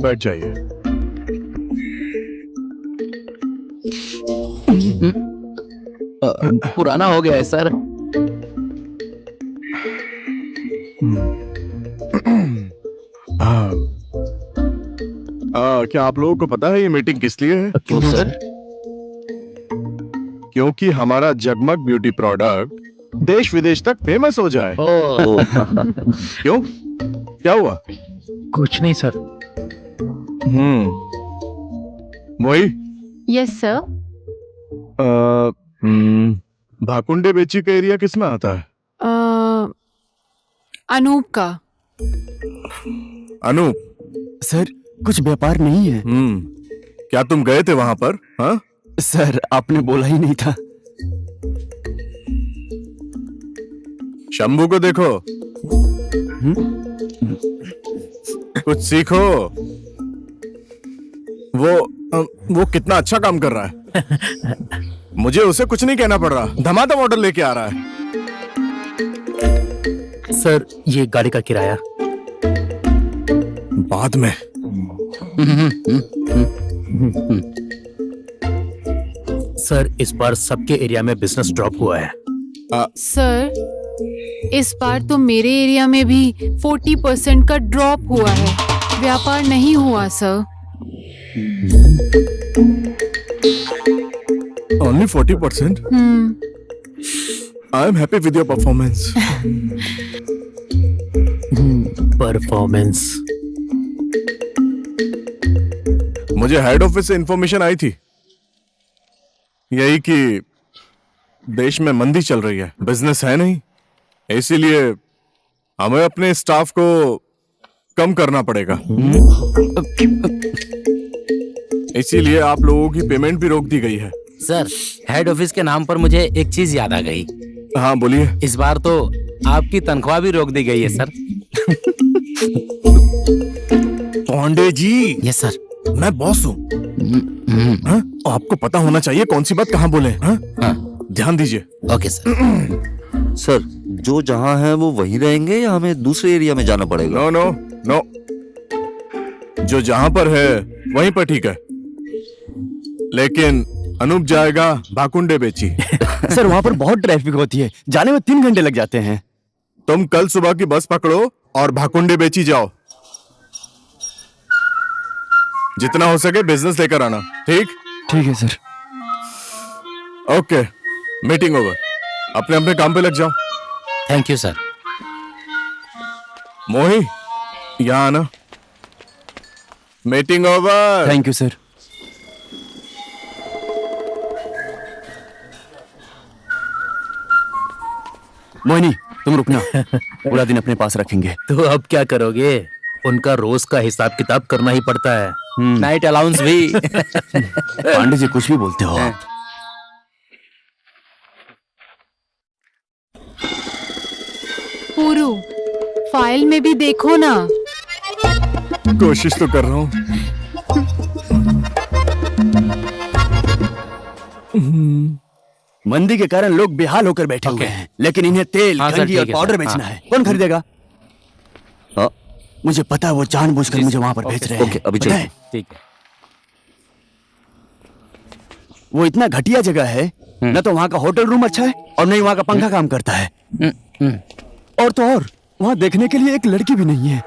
बैठ जाइए। पुराना हो गया है सर। क्या आप लोगों को पता है ये मीटिंग किस लिए है? क्यों सर? क्योंकि हमारा जगमग ब्यूटी प्रोडक्ट देश विदेश तक फेमस हो जाए। क्यों? क्या हुआ? कुछ नहीं सर। वही यस सर। भाकुंडे बेची का एरिया किस में आता है? अनूप का। अनूप सर कुछ व्यापार नहीं है। क्या तुम गए थे वहां पर? हाँ सर आपने बोला ही नहीं था। शंभू को देखो, कुछ सीखो। वो कितना अच्छा काम कर रहा है। मुझे उसे कुछ नहीं कहना पड़ रहा, धमाधम ऑर्डर लेके आ रहा है। सर ये गाड़ी का किराया बाद में। सर इस बार सबके एरिया में बिजनेस ड्रॉप हुआ है। सर इस बार तो मेरे एरिया में भी 40% का ड्रॉप हुआ है, व्यापार नहीं हुआ sir. Only 40%? I am happy with your performance. Performance. मुझे हेड ऑफिस से इंफॉर्मेशन आई थी, यही कि देश में मंदी चल रही है, बिजनेस है नहीं, इसीलिए हमें अपने स्टाफ को कम करना पड़ेगा। इसीलिए आप लोगों की पेमेंट भी रोक दी गई है। सर हेड ऑफिस के नाम पर मुझे एक चीज याद आ गई। हाँ बोलिए। इस बार तो आपकी तनख्वाह भी रोक दी गई है sir. Pandey ji. Yes sir. मैं बॉस हूँ। आपको पता होना चाहिए कौन सी बात कहाँ बोले। हाँ? ध्यान दीजिए। Okay sir. सर जो जहाँ है वो वहीं रहेंगे या हमें दूसरे एरिया में जाना पड़ेगा? नो नो नो, जो जहाँ पर है वहीं पर ठीक है, लेकिन अनूप जाएगा भाकुंडे बेची। सर वहाँ पर बहुत ट्रैफिक होती है, जाने में 3 घंटे लग जाते हैं। तुम कल सुबह की बस पकड़ो और भाकुंडे बेची जाओ। जितना हो सके बिजनेस लेकर आना, ठीक? ठीक है सर। Okay, meeting over. अपने अपने काम पे लग जाओ। Thank you sir. मोही, यहां आना। Meeting over. Thank you sir. Mohini, तुम रुकना। पूरा दिन अपने पास रखेंगे। तो अब क्या करोगे? उनका रोज का हिसाब किताब करना ही पड़ता है। नाइट अलाउंस भी। पांडे जी कुछ भी बोलते हो आप। पूरू, फाइल में भी देखो ना। कोशिश तो कर रहा हूं। मंदी के कारण लोग बेहाल होकर बैठे हुए हैं, लेकिन इन्हें तेल, हाँ सर, कंघी और ठीक है पाउडर सर, बेचना हाँ। है। कौन खरीदेगा? हाँ, मुझे पता है वो जानबूझकर मुझे वहां पर भेज रहे हैं। ओके, अभी पता है? चलते ठीक है। वो इतना घटिया जगह है, न तो वहां का होटल रूम अच्छा है और न ही वहां का पंखा काम करता है। और तो और वहां देखने के लिए एक लड़की भी नहीं है।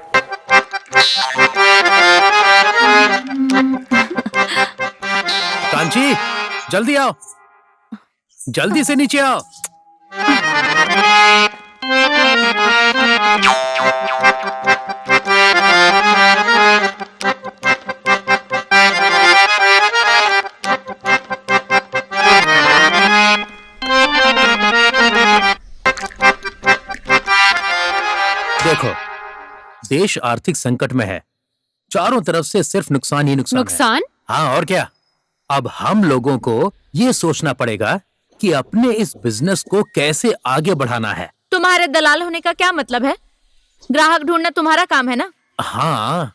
कांची, जल्दी आओ, जल्दी से नीचे आओ। देखो, देश आर्थिक संकट में है। चारों तरफ से सिर्फ नुकसान ही नुकसान है। नुकसान? हाँ, और क्या। अब हम लोगों को ये सोचना पड़ेगा कि अपने इस बिजनेस को कैसे आगे बढ़ाना है। तुम्हारे दलाल होने का क्या मतलब है? ग्राहक ढूंढना तुम्हारा काम है ना? हाँ,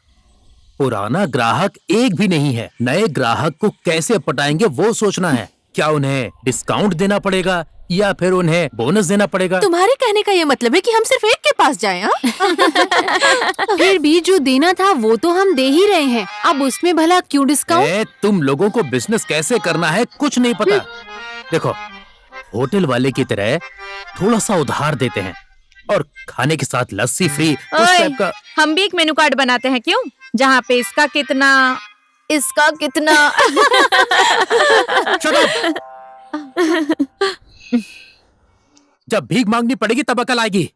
पुराना ग्राहक एक भी नहीं है। नए ग्राहक को कैसे पटाएंगे वो सोचना है। क्या उन्हें डिस्काउंट देना पड़ेगा या फिर उन्हें बोनस देना पड़ेगा? तुम्हारे कहने का ये मतलब है कि हम सिर्फ एक के पास जाएं? फिर भी जो देना था वो तो हम दे ही रहे हैं। अब उसमें भला क्यों डिस्काउंट? तुम लोगों को बिजनेस कैसे करना है कुछ नहीं पता। देखो, होटल वाले की तरह थोड़ा सा उधार देते हैं और खाने के साथ लस्सी फ्री, उस ओए, टाइप का। हम भी एक मेनू कार्ड बनाते हैं, क्यों? जहाँ पे इसका कितना, इसका कितना। Shut up! जब भीख मांगनी पड़ेगी तब अकल आएगी।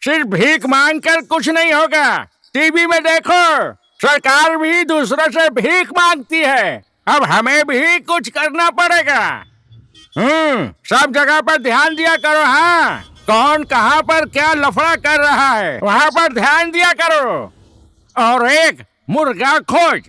सिर्फ भीख मांग कर कुछ नहीं होगा। टीवी में देखो, सरकार भी दूसरों से भीख मांगती है। अब हमें भी कुछ करना पड़ेगा। सब जगह पर ध्यान दिया करो। हाँ, कौन कहाँ पर क्या लफड़ा कर रहा है वहाँ पर ध्यान दिया करो। और एक मुर्गा खोज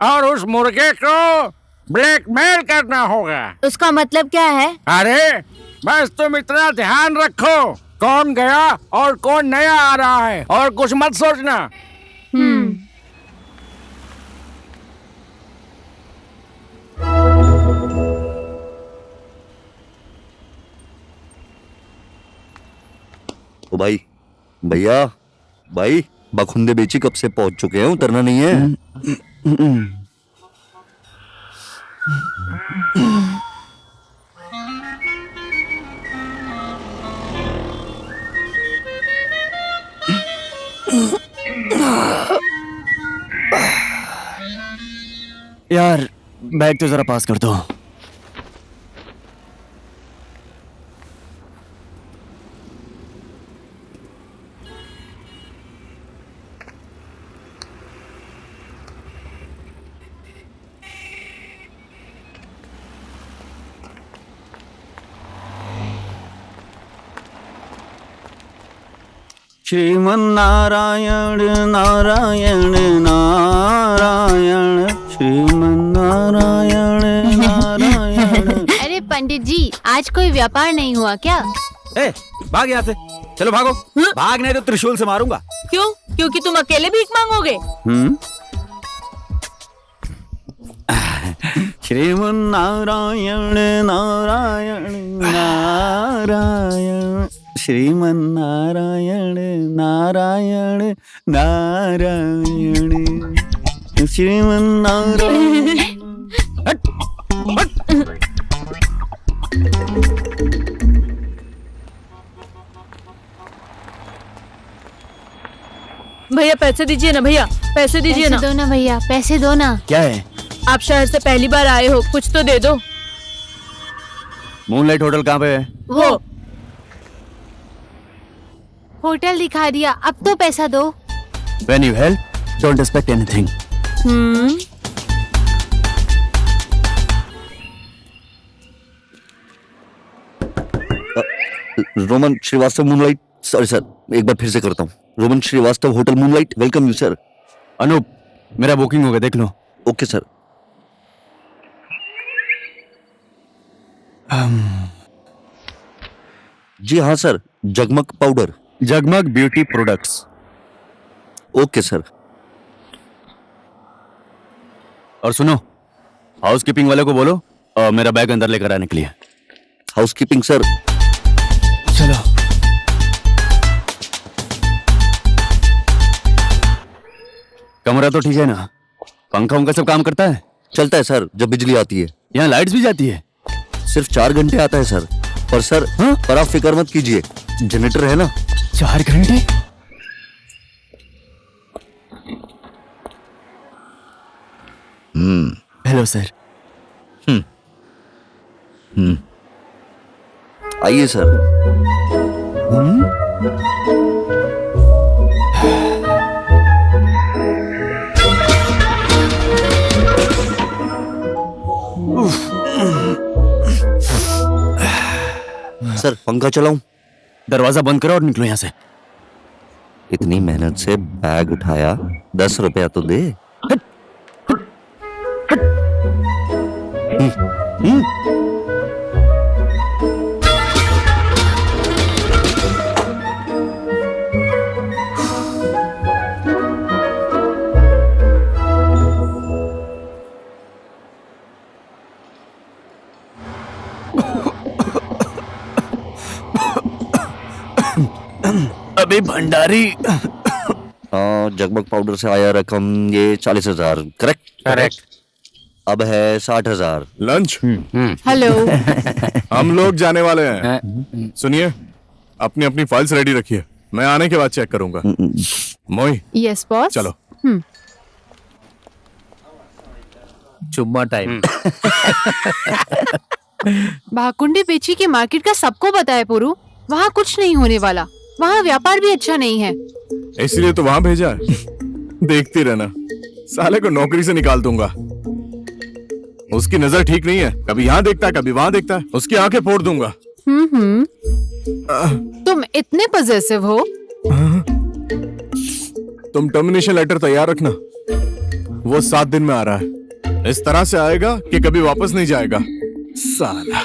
और उस मुर्गे को ब्लैकमेल करना होगा। उसका मतलब क्या है? अरे बस तुम इतना ध्यान रखो, कौन गया और कौन नया आ रहा है, और कुछ मत सोचना। ओ भाई, भैया, भाई, बखुंदे बेची कब से पहुंच चुके हैं, उतरना नहीं है? यार, बैग तो जरा पास कर दो। श्रीमन नारायण नारायण नारायण, श्रीमन नारायण नारायण। अरे पंडित जी, आज कोई व्यापार नहीं हुआ क्या? ए, भाग यहाँ से। चलो भागो। भाग नहीं तो त्रिशूल से मारूंगा। क्यों? क्योंकि तुम अकेले भीख मांगोगे? श्रीमन नारायण नारायण नारायण, श्रीमन नारायण नारायण नारायण, श्रीमन नारायण। पैसे दीजिए ना भैया, पैसे दीजिए पैसे ना। दो ना भैया, पैसे दो ना। क्या है? आप शहर से पहली बार आए हो, कुछ तो दे दो। मूनलाइट होटल कहाँ पे है? वो होटल दिखा दिया, अब तो पैसा दो। When you help, don't expect anything. Roman Srivastava Moonlight, sorry sir, एक बार फिर से करता हूँ। Roman Srivastava hotel Moonlight, welcome you sir. Anup, मेरा बुकिंग हो गया, देख लो। Okay sir. जी हाँ सर, जगमग पाउडर। जगमग ब्यूटी प्रोडक्ट्स। Okay sir. और सुनो, हाउसकीपिंग वाले को बोलो मेरा बैग अंदर लेकर आने के लिए। Housekeeping sir. चलो। कमरा तो ठीक है ना? पंखा उनका सब काम करता है? चलता है सर, जब बिजली आती है। यहाँ लाइट्स भी जाती है? सिर्फ 4 घंटे आता है सर। पर सर, हाँ? पर आप फिक्र मत कीजिए, जनरेटर है ना। 4 घंटे? Hello sir. आइए सर। सर, पंखा चलाऊं? दरवाजा बंद करो और निकलो यहाँ से। इतनी मेहनत से बैग उठाया, 10 रुपया तो दे। अबे भंडारी। हाँ, जगमग पाउडर से आया रकम ये 40,000, करेक्ट? करेक्ट। अब है 60,000। Lunch hello. हम लोग जाने वाले हैं। सुनिए, अपनी अपनी फाइल्स रेडी रखिए, मैं आने के बाद चेक करूंगा। मोई, यस बॉस। चलो। चुम्मा टाइम। भाकुंडी बेची की मार्केट का सबको पता है पुरु, वहाँ कुछ नहीं होने वाला, वहाँ व्यापार भी अच्छा नहीं है। इसलिए तो वहां भेजा है। देखती रहना, साले को नौकरी से निकाल दूंगा। उसकी नजर ठीक नहीं है, कभी यहाँ देखता है कभी वहां देखता है, उसकी आंखें फोड़ दूंगा। तुम इतने पजेसिव हो। तुम टर्मिनेशन लेटर तैयार रखना, वो 7 दिन में आ रहा है। इस तरह से आएगा कि कभी वापस नहीं जाएगा साला।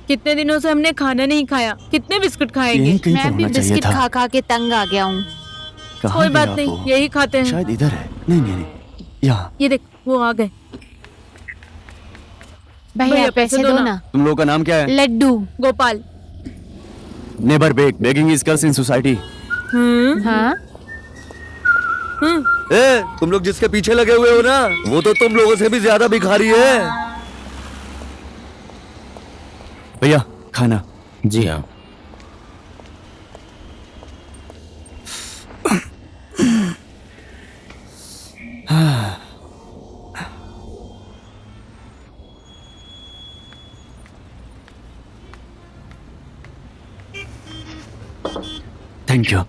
कितने दिनों से हमने खाना नहीं खाया, कितने बिस्कुट खाएंगे? यहीं कहीं पर मैं भी होना चाहिए बिस्किट था। खा खा के तंग आ गया हूँ। कहाँ कोई गया बात वो? नहीं, यही खाते हैं। शायद इधर है। नहीं नहीं नहीं, यहाँ। ये देख, वो आ गए। भैया पैसे दो ना। तुम लोगों का नाम क्या है? Laddu. Gopal. Never beg, begging is curse in society. हाँ ए, तुम लोग जिसके पीछे लगे हुए हो ना, वो तो तुम लोगों से भी ज्यादा भिखारी है। भैया खाना। जी हाँ। Thank you.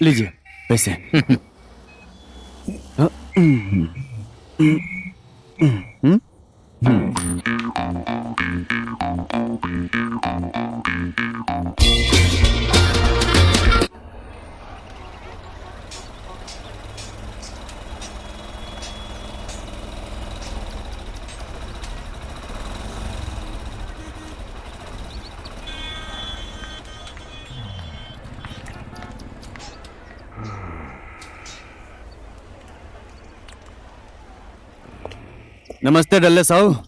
लीजिए। पैसे। नमस्ते डल्ले साहब,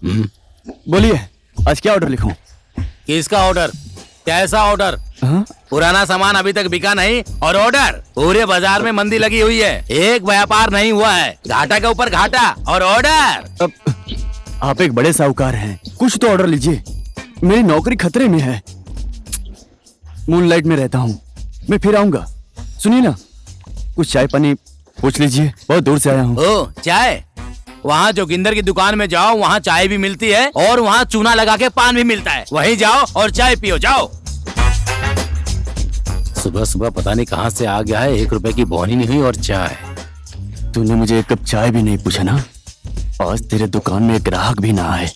बोलिए आज क्या ऑर्डर लिखूं? किसका ऑर्डर? कैसा ऑर्डर? हाँ? पुराना सामान अभी तक बिका नहीं और ऑर्डर? पूरे बाजार में मंदी लगी हुई है, एक व्यापार नहीं हुआ है, घाटा के ऊपर घाटा और ऑर्डर। अब आप एक बड़े साहूकार हैं, कुछ तो ऑर्डर लीजिए। मेरी नौकरी खतरे में है। मूनलाइट में रहता हूँ, मैं फिर आऊंगा। सुनिए ना, कुछ चाय पानी पूछ लीजिए, बहुत दूर से आया हूँ। ओ चाय? वहाँ जोगिंदर की दुकान में जाओ, वहाँ चाय भी मिलती है और वहाँ चूना लगा के पान भी मिलता है। वहीं जाओ और चाय पियो, जाओ। सुबह सुबह पता नहीं कहाँ से आ गया है, 1 रुपए की बोनी नहीं हुई और चाय। तूने मुझे एक कप चाय भी नहीं पूछा ना, आज तेरे दुकान में एक ग्राहक भी ना आए।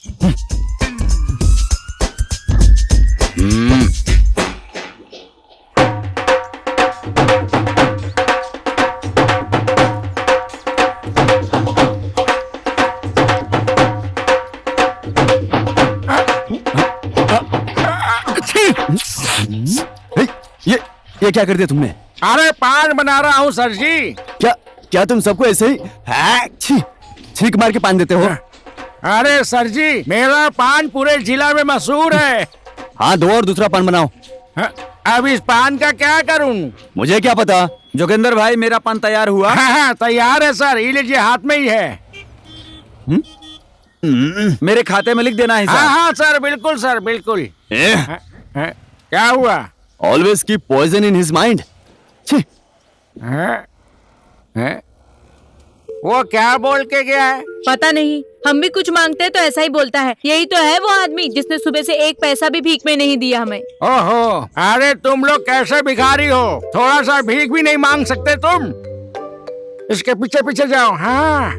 ये क्या कर दिया तुमने? अरे पान बना रहा हूँ सर जी। क्या क्या तुम सबको ऐसे ही छींक मार के पान देते हो? अरे सर जी, मेरा पान पूरे जिला में मशहूर है। हाँ, दो और दूसरा पान बनाओ। अब इस पान का क्या करूँ? मुझे क्या पता। जोगिंदर भाई, मेरा पान तैयार हुआ? हाँ, तैयार है सर, ये लीजिए, हाथ में ही है। मेरे खाते में लिख देना है। हाँ हाँ सर, बिल्कुल सर, बिल्कुल। क्या हुआ? Always keep poison in his mind. वो क्या बोल के गया है? पता नहीं, हम भी कुछ मांगते हैं तो ऐसा ही बोलता है। यही तो है वो आदमी जिसने सुबह से 1 पैसा भी भीख में नहीं दिया हमें। ओहो, अरे तुम लोग कैसे भिखारी हो, थोड़ा सा भीख भी नहीं मांग सकते तुम? इसके पीछे पीछे जाओ। हाँ,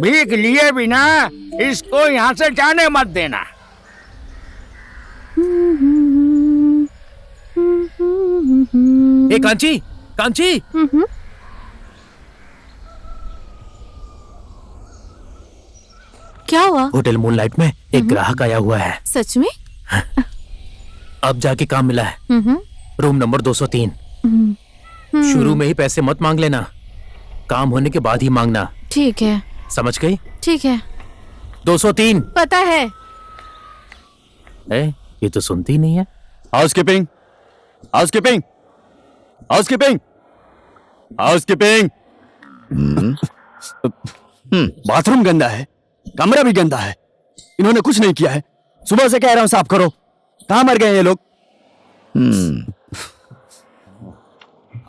भीख लिए बिना इसको यहाँ से जाने मत देना। ए कांची, कांची, क्या हुआ? होटल मूनलाइट में एक ग्राहक आया हुआ है। सच में? अब जाके काम मिला है, रूम नंबर 203। शुरू में ही पैसे मत मांग लेना, काम होने के बाद ही मांगना। ठीक है। समझ गई? ठीक है। 203। पता है। ये तो सुनती नहीं है। Housekeeping, housekeeping, housekeeping, housekeeping. Bathroom गंदा है, कमरा भी गंदा है। इन्होंने कुछ नहीं किया है, सुबह से कह रहा हूं साफ करो। कहां मर गए ये लोग?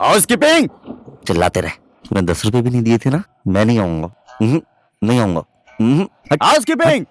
हाउसकीपिंग। चिल्लाते रहे। तूने 10 रुपए भी नहीं दिए थे ना, मैं नहीं आऊंगा। नहीं आऊंगा। हाउसकीपिंग।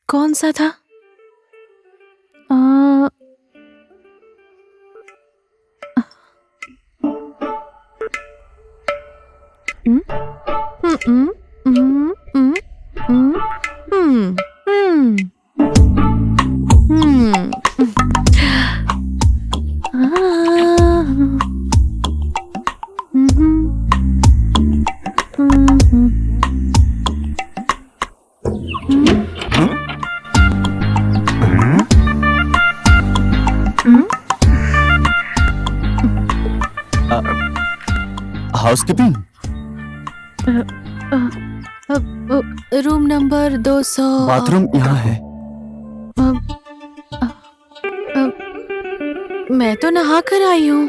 कौन सा था? हाउसकीपिंग। Room number 200। बाथरूम यहाँ है। मैं तो नहा कर आई हूँ।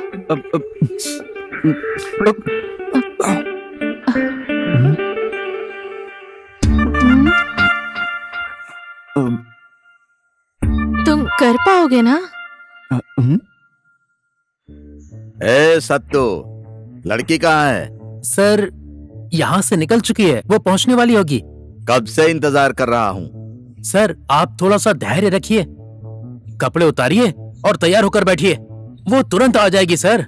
तुम कर पाओगे ना? ए सत्तू, लड़की कहाँ है? सर यहाँ से निकल चुकी है, वो पहुंचने वाली होगी। कब से इंतजार कर रहा हूँ। सर आप थोड़ा सा धैर्य रखिए, कपड़े उतारिए और तैयार होकर बैठिए, वो तुरंत आ जाएगी सर।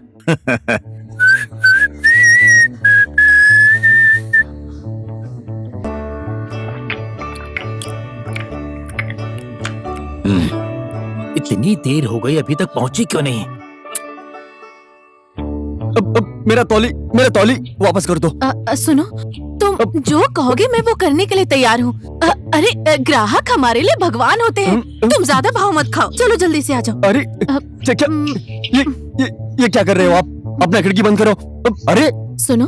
इतनी देर हो गई, अभी तक पहुंची क्यों नहीं? मेरा तौली वापस कर दो। सुनो, तुम जो कहोगे मैं वो करने के लिए तैयार हूँ। अरे ग्राहक हमारे लिए भगवान होते हैं। तुम ज्यादा भाव मत खाओ, चलो जल्दी से आ जाओ। अरे क्या ये क्या कर रहे हो आप? अपना खिड़की बंद करो। अरे सुनो,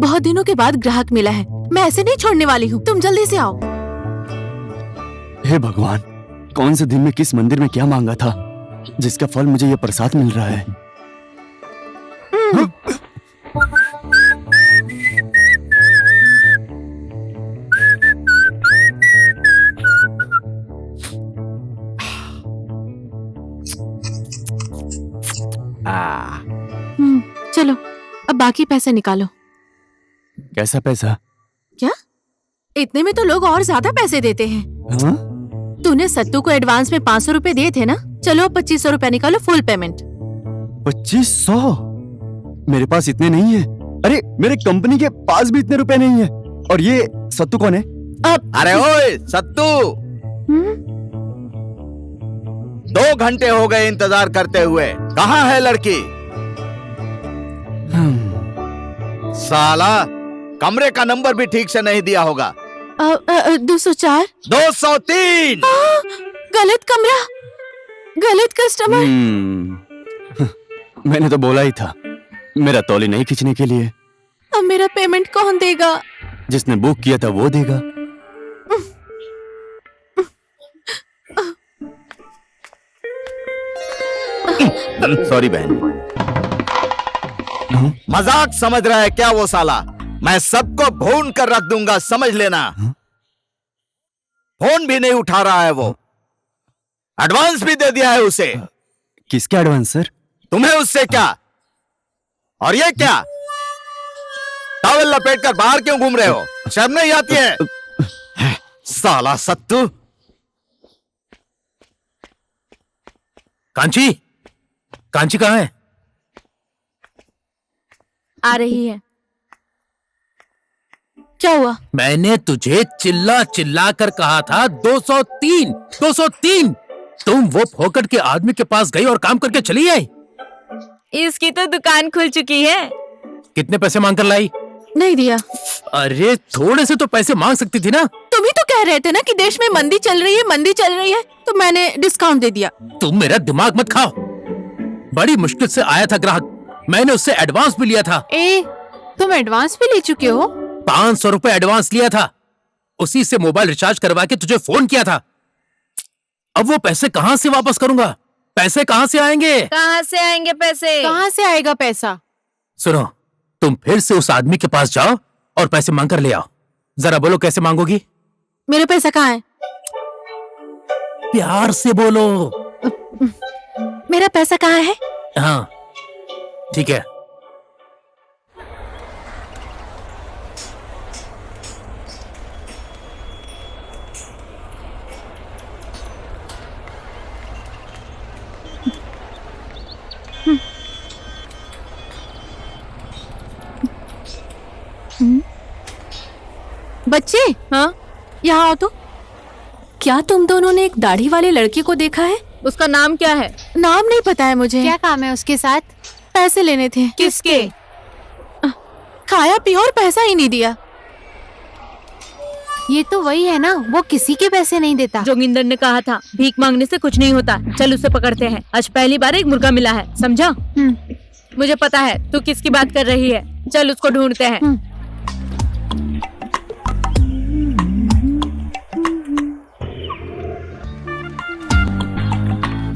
बहुत दिनों के बाद ग्राहक मिला है, मैं ऐसे नहीं छोड़ने वाली हूँ, तुम जल्दी से आओ। हे भगवान, कौन से दिन में किस मंदिर में क्या मांगा था जिसका फल मुझे ये प्रसाद मिल रहा है। चलो अब बाकी पैसे निकालो। कैसा पैसा? क्या? इतने में तो लोग और ज्यादा पैसे देते हैं। हाँ? तूने सत्तू को एडवांस में 500 रुपए दिए थे ना, चलो 2500 रुपए निकालो, फुल पेमेंट। 2500? मेरे पास इतने नहीं है। अरे मेरे कंपनी के पास भी इतने रुपए नहीं है। और ये सत्तू कौन है? अब अरे ओए सत्तू, 2 घंटे हो गए इंतजार करते हुए, कहाँ है लड़की? साला कमरे का नंबर भी ठीक से नहीं दिया होगा। 204 203। गलत कमरा, गलत कस्टमर। मैंने तो बोला ही था मेरा तौली नहीं खींचने के लिए। अब मेरा पेमेंट कौन देगा? जिसने बुक किया था वो देगा। सॉरी बहन, मजाक समझ रहा है क्या वो साला? मैं सबको भून कर रख दूंगा, समझ लेना। फोन भी नहीं उठा रहा है वो, एडवांस भी दे दिया है उसे। किसका एडवांस सर? तुम्हें उससे क्या? और ये क्या, टॉवल लपेट कर बाहर क्यों घूम रहे हो? शर्म नहीं आती है? साला सत्तू। कांची, कांची कहाँ है? आ रही है। क्या हुआ? मैंने तुझे चिल्ला चिल्ला कर कहा था 203, 203। तुम वो फोकट के आदमी के पास गई और काम करके चली आई। इसकी तो दुकान खुल चुकी है। कितने पैसे मांग कर लाई? नहीं दिया। अरे थोड़े से तो पैसे मांग सकती थी ना। तुम ही तो कह रहे थे ना कि देश में मंदी चल रही है, मंदी चल रही है, तो मैंने डिस्काउंट दे दिया। तुम मेरा दिमाग मत खाओ। बड़ी मुश्किल से आया था ग्राहक, मैंने उससे एडवांस भी लिया था। तुम एडवांस भी ले चुके हो? 500 रुपए एडवांस लिया था, उसी से मोबाइल रिचार्ज करवा के तुझे फोन किया था। अब वो पैसे कहाँ से वापस करूंगा? पैसे कहाँ से आएंगे? कहाँ से आएंगे पैसे? कहाँ से आएगा पैसा? सुनो, तुम फिर से उस आदमी के पास जाओ और पैसे मांग कर ले आओ। जरा बोलो कैसे मांगोगी? मेरा पैसा कहाँ है? प्यार से बोलो। मेरा पैसा कहाँ है? हाँ ठीक है। बच्चे, हाँ, यहाँ आओ तो। क्या तुम दोनों ने एक दाढ़ी वाले लड़के को देखा है? उसका नाम क्या है? नाम नहीं पता है मुझे। क्या काम है उसके साथ? पैसे लेने थे। किसके? खाया पिया और पैसा ही नहीं दिया। ये तो वही है ना, वो किसी के पैसे नहीं देता। जोगिंदर ने कहा था भीख मांगने से कुछ नहीं होता, चल उसे पकड़ते हैं। आज पहली बार एक मुर्गा मिला है, समझा? मुझे पता है तू किसकी बात कर रही है, चल उसको ढूंढते हैं।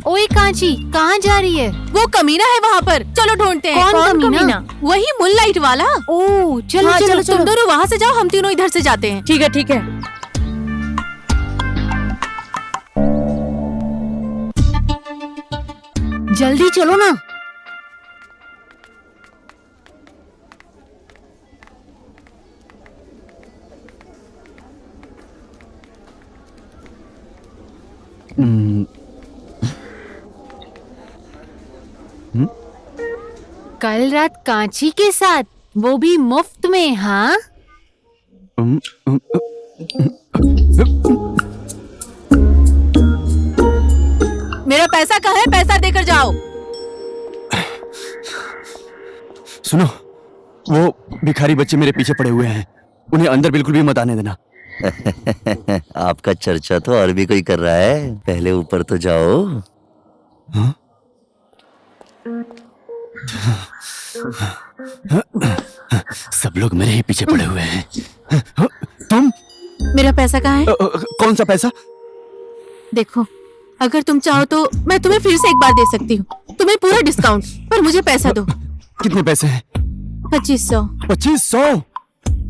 ओए अरे कांची कहाँ जा रही है? वो कमीना है वहाँ पर, चलो ढूंढते हैं। कौन कमीना? वही मूनलाइट वाला। ओ चलो हाँ, चलो तुम दोनों वहाँ से जाओ, हम तीनों इधर से जाते हैं। ठीक है ठीक है। जल्दी चलो ना। कल रात कांची के साथ, वो भी मुफ्त में। हाँ मेरा पैसा कहाँ है? पैसा देकर जाओ। सुनो, वो भिखारी बच्चे मेरे पीछे पड़े हुए हैं, उन्हें अंदर बिल्कुल भी मत आने देना। आपका चर्चा तो और भी कोई कर रहा है, पहले ऊपर तो जाओ। सब लोग मेरे ही पीछे पड़े हुए हैं। तुम? मेरा पैसा कहाँ है? कौन सा पैसा? देखो, अगर तुम चाहो तो मैं तुम्हें फिर से एक बार दे सकती हूँ, तुम्हें पूरा डिस्काउंट, पर मुझे पैसा दो। कितने पैसे हैं? 2500। 2500?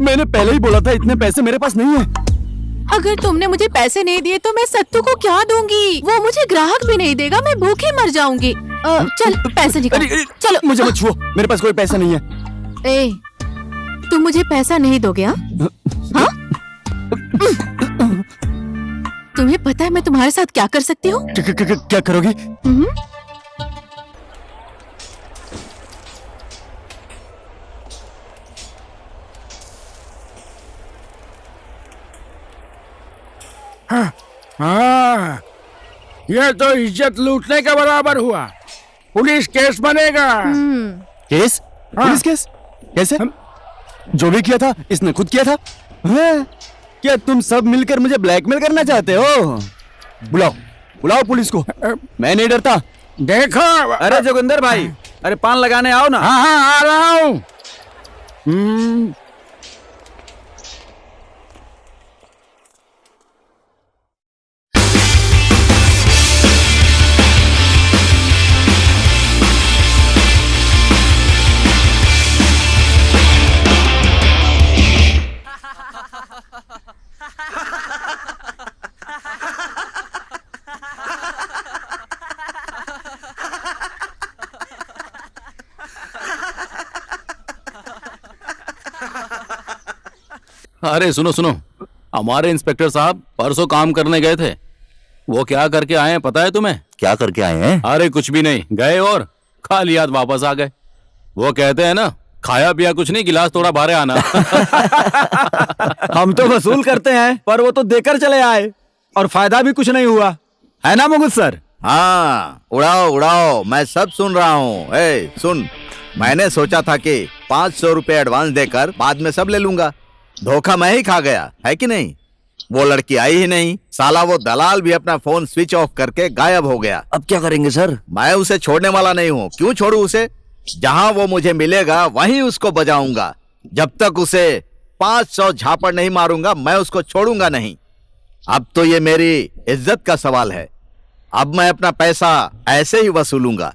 मैंने पहले ही बोला था इतने पैसे मेरे पास नहीं है। अगर तुमने मुझे पैसे नहीं दिए तो मैं सत्तू को क्या दूंगी? वो मुझे ग्राहक भी नहीं देगा, मैं भूखी मर जाऊंगी। चल पैसे निकाल। चलो। मुझे मत छुओ, मेरे पास कोई पैसा नहीं है। ए, तुम मुझे पैसा नहीं दोगे? हाँ? तुम्हें पता है मैं तुम्हारे साथ क्या कर सकती हूँ? क्या करोगी? हाँ, ये तो इज्जत लूटने के बराबर हुआ। पुलिस केस बनेगा। केस? Police case? कैसे? जो भी किया था इसने खुद किया था। हाँ? क्या तुम सब मिलकर मुझे ब्लैकमेल करना चाहते हो? बुलाओ बुलाओ पुलिस को, मैं नहीं डरता। देखो। अरे जोगिंदर भाई, अरे पान लगाने आओ ना। हाँ हाँ, आ रहा हूँ। अरे सुनो सुनो, हमारे इंस्पेक्टर साहब परसों काम करने गए थे। वो क्या करके आए हैं पता है तुम्हें? क्या करके आए हैं? अरे कुछ भी नहीं, गए और खाली हाथ वापस आ गए। वो कहते हैं ना, खाया पिया कुछ नहीं, गिलास थोड़ा बाहर आना। हम तो वसूल करते हैं, पर वो तो देकर चले आए और फायदा भी कुछ नहीं हुआ, है ना मुकुंद सर? हाँ, उड़ाओ उड़ाओ, मैं सब सुन रहा हूँ। ए, सुन, मैंने सोचा था कि 500 रुपए एडवांस देकर बाद में सब ले लूंगा। धोखा मैं ही खा गया, है कि नहीं? वो लड़की आई ही नहीं, साला वो दलाल भी अपना फोन स्विच ऑफ करके गायब हो गया। अब क्या करेंगे सर? मैं उसे छोड़ने वाला नहीं हूँ। क्यों छोड़ू उसे? जहाँ वो मुझे मिलेगा वहीं उसको बजाऊंगा। जब तक उसे 500 झापड़ नहीं मारूंगा मैं उसको छोड़ूंगा नहीं। अब तो ये मेरी इज्जत का सवाल है। अब मैं अपना पैसा ऐसे ही वसूलूंगा।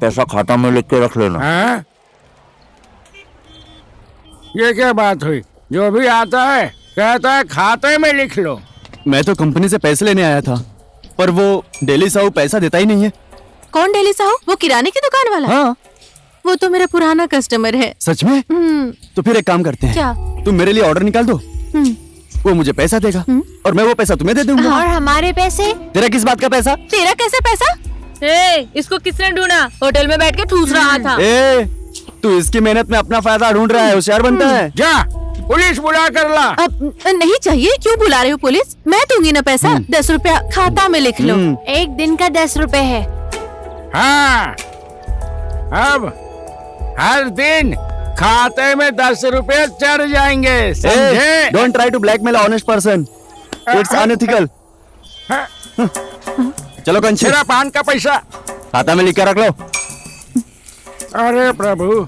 पैसा खाता में लिख के रख लेना। हाँ? ये क्या बात हुई? जो भी आता है कहता है खाते में लिख लो। मैं तो कंपनी से पैसे लेने आया था, पर वो डेली साहू पैसा देता ही नहीं है। कौन डेली साहू? वो किराने की दुकान वाला? हाँ। वो तो मेरा पुराना कस्टमर है। सच में? तो फिर एक काम करते हैं, क्या? तुम मेरे लिए ऑर्डर निकाल दो, वो मुझे पैसा देगा और मैं वो पैसा तुम्हें दे दूंगा। और हमारे पैसे? तेरा किस बात का पैसा? तेरा कैसे पैसा? इसको किसने ढूंढा? होटल में बैठ के ठूस रहा था। तू इसकी मेहनत में अपना फायदा ढूंढ रहा है, होशियार बनता है। जा, पुलिस बुला कर ला। अब नहीं चाहिए, क्यों बुला रहे हो पुलिस? मैं दूंगी ना पैसा। 10 रुपया खाता में लिख लो। एक दिन का 10 रुपए है। हाँ, अब हर दिन खाते में 10 रुपए चढ़ जाएंगे, समझे? Don't try to blackmail honest person, it's unethical. चलो कंची, मेरा पान का पैसा खाता में लिख कर रख लो। अरे प्रभु।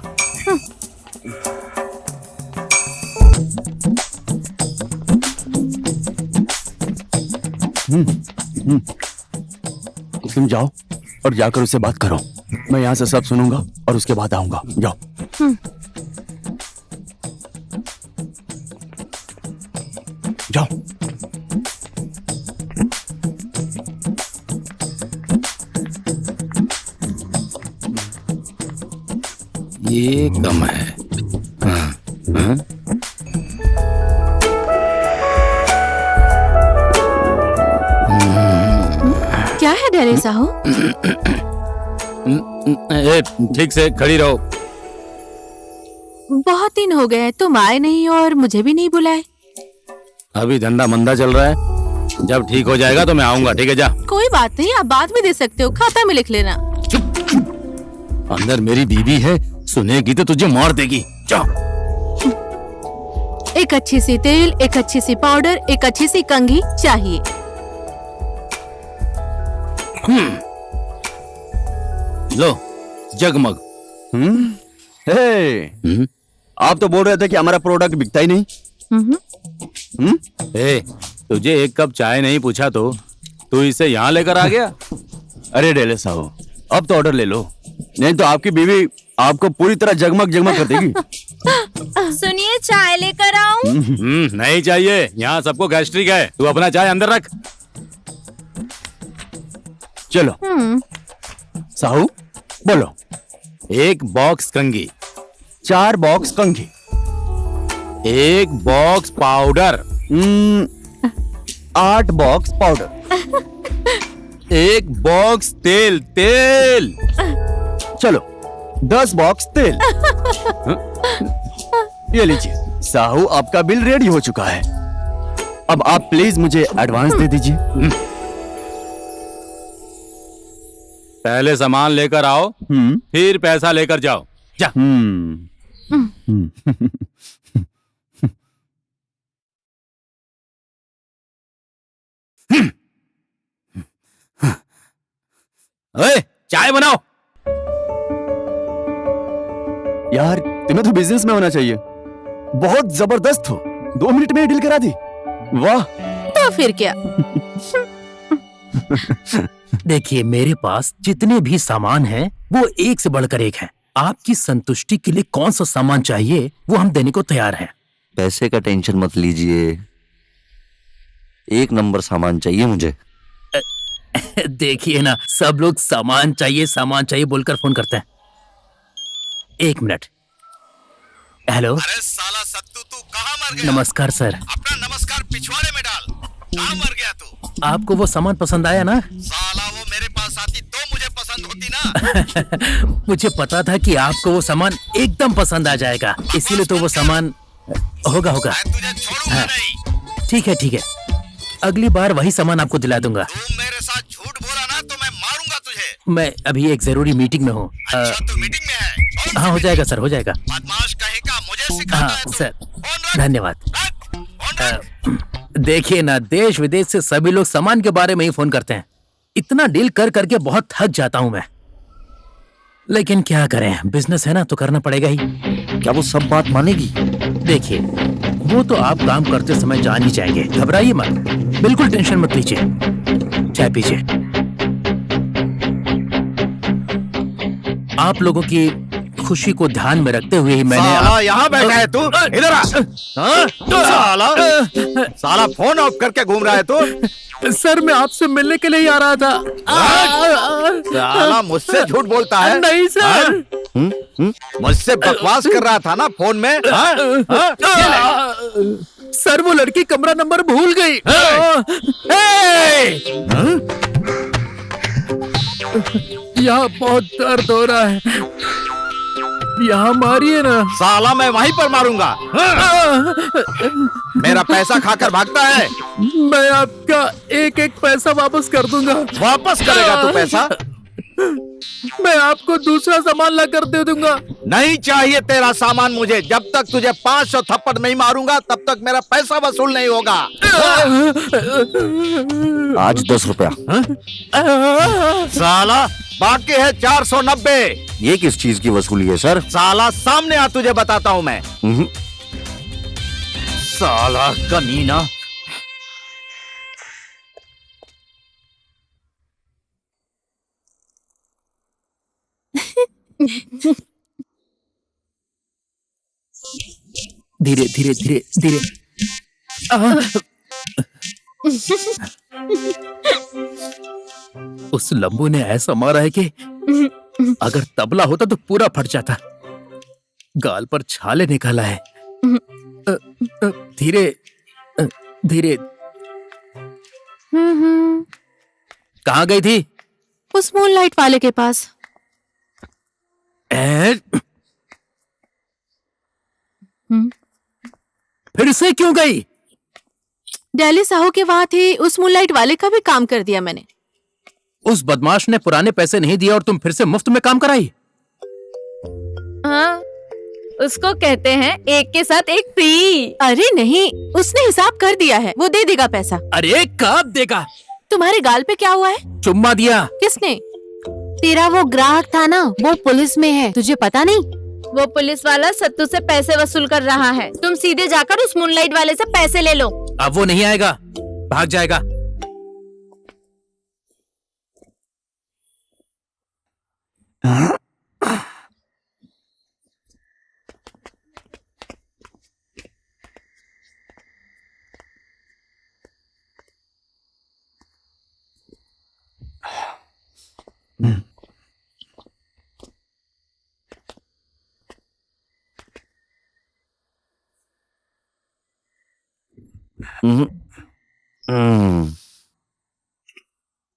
तुम जाओ और जाकर उससे बात करो। मैं यहाँ से सब सुनूंगा और उसके बाद आऊंगा। जाओ। जाओ। ये कम है। हाँ, हाँ? क्या है डेरे साहू? ए, ठीक से खड़ी रहो। बहुत दिन हो गए, तुम आए नहीं और मुझे भी नहीं बुलाए। अभी धंधा मंदा चल रहा है, जब ठीक हो जाएगा तो मैं आऊंगा। ठीक है, जा। कोई बात नहीं, आप बाद में दे सकते हो, खाता में लिख लेना। अंदर मेरी बीवी है, सुनेगी तो तुझे मार देगी। जा। एक अच्छी सी तेल, एक अच्छी सी पाउडर, एक अच्छी सी कंघी चाहिए। लो, जगमग। हे, आप तो बोल रहे थे कि हमारा प्रोडक्ट बिकता ही नहीं। ए, तुझे एक कप चाय नहीं पूछा तो तू इसे यहाँ लेकर आ गया। अरे डेले साहब, अब तो ऑर्डर ले लो, नहीं तो आपकी बीवी आपको पूरी तरह जगमग जगमग कर देगी। सुनिए, चाय लेकर आऊं? नहीं चाहिए, यहाँ सबको गैस्ट्रिक है। तू अपना चाय अंदर रख। चलो साहू बोलो। एक बॉक्स कंघी, 4 बॉक्स कंघी, एक बॉक्स पाउडर, 8 बॉक्स पाउडर, एक बॉक्स तेल। तेल चलो 10 बॉक्स तेल। ये लीजिए साहू, आपका बिल रेडी हो चुका है। अब आप प्लीज मुझे एडवांस दे दीजिए। पहले सामान लेकर आओ, फिर पैसा लेकर जाओ। जा। ओए, चाय बनाओ। यार तुम्हें तो बिजनेस में होना चाहिए, बहुत जबरदस्त हो। 2 मिनट में डील करा दी, वाह। तो फिर क्या? देखिए, मेरे पास जितने भी सामान हैं वो एक से बढ़कर एक हैं। आपकी संतुष्टि के लिए कौन सा सामान चाहिए वो हम देने को तैयार हैं। पैसे का टेंशन मत लीजिए, 1 नंबर सामान चाहिए मुझे। देखिए ना, सब लोग सामान चाहिए बोलकर फोन करते हैं। 1 मिनट। हेलो। अरे साला सत्तू, तू कहाँ मर गया? नमस्कार सर। अपना नमस्कार पिछवाड़े में डाल। कहाँ मर गया तू? आपको वो सामान पसंद आया ना? साला वो मेरे पास आती तो मुझे पसंद होती ना। मुझे पता था कि आपको वो सामान एकदम पसंद आ जाएगा, इसीलिए तो वो सामान होगा। मैं तुझे छोड़ूंगा नहीं। ठीक है, अगली बार वही सामान आपको दिला दूंगा। तू मेरे साथ झूठ बोला ना तो मैं मारूंगा तुझे। मैं अभी एक जरूरी मीटिंग में हूँ। अच्छा, तू मीटिंग में है? हाँ, हो जाएगा सर, हो जाएगा। बदमाश कहेगा, मुझे सिखाता हाँ है तू। सर, फोन रख, धन्यवाद। रख, फोन रख। देखिए ना, देश विदेश से सभी लोग सामान के बारे में ही फोन करते हैं। इतना डील कर करके बहुत थक जाता हूँ मैं, लेकिन क्या करें, बिजनेस है ना तो करना पड़ेगा ही। क्या वो सब बात मानेगी? देखिए, वो तो आप काम करते समय जान ही जाएंगे, घबराइए मत, बिल्कुल टेंशन मत लीजिए। चाय पीजिए। आप लोगों की खुशी को ध्यान में रखते हुए ही मैंने साला यहाँ बैठा है तू, इधर आ। हाँ? साला फोन ऑफ करके घूम रहा है तू। सर, मैं आपसे मिलने के लिए ही आ रहा था। साला मुझसे झूठ बोलता है। नहीं सर। मुझसे बकवास कर रहा था ना फोन में। हाँ? हाँ? सर, वो लड़की कमरा नंबर भूल गई। यहाँ बहुत दर्द हो रहा है, यहाँ मारिए ना। साला मैं वहीं पर मारूंगा। मेरा पैसा खाकर भागता है। मैं आपका एक एक पैसा वापस कर दूंगा। वापस करेगा तू पैसा? मैं आपको दूसरा सामान ला कर दे दूंगा। नहीं चाहिए तेरा सामान मुझे। जब तक तुझे 500 थप्पड़ नहीं मारूंगा तब तक मेरा पैसा वसूल नहीं होगा। आज 10 रुपया। साला बाकी है 490। ये किस चीज की वसूली है सर? साला सामने आ, तुझे बताता हूं मैं। साला कमीना। धीरे धीरे धीरे धीरे। उस लंबू ने ऐसा मारा है कि अगर तबला होता तो पूरा फट जाता। गाल पर छाले निकाला है। धीरे धीरे। कहाँ गई थी? उस मूनलाइट वाले के पास। फिर से क्यों गई? दिल्ली साहू के वहां थी, उस मूनलाइट वाले का भी काम कर दिया मैंने। उस बदमाश ने पुराने पैसे नहीं दिए और तुम फिर से मुफ्त में काम कराई? हाँ, उसको कहते हैं एक के साथ एक फ्री। अरे नहीं, उसने हिसाब कर दिया है, वो दे देगा पैसा। अरे कब देगा? तुम्हारे गाल पे क्या हुआ है? चुम्मा दिया। किसने? तेरा वो ग्राहक था ना, वो पुलिस में है, तुझे पता नहीं? वो पुलिस वाला सत्तू से पैसे वसूल कर रहा है। तुम सीधे जाकर उस मूनलाइट वाले से पैसे ले लो। अब वो नहीं आएगा, भाग जाएगा।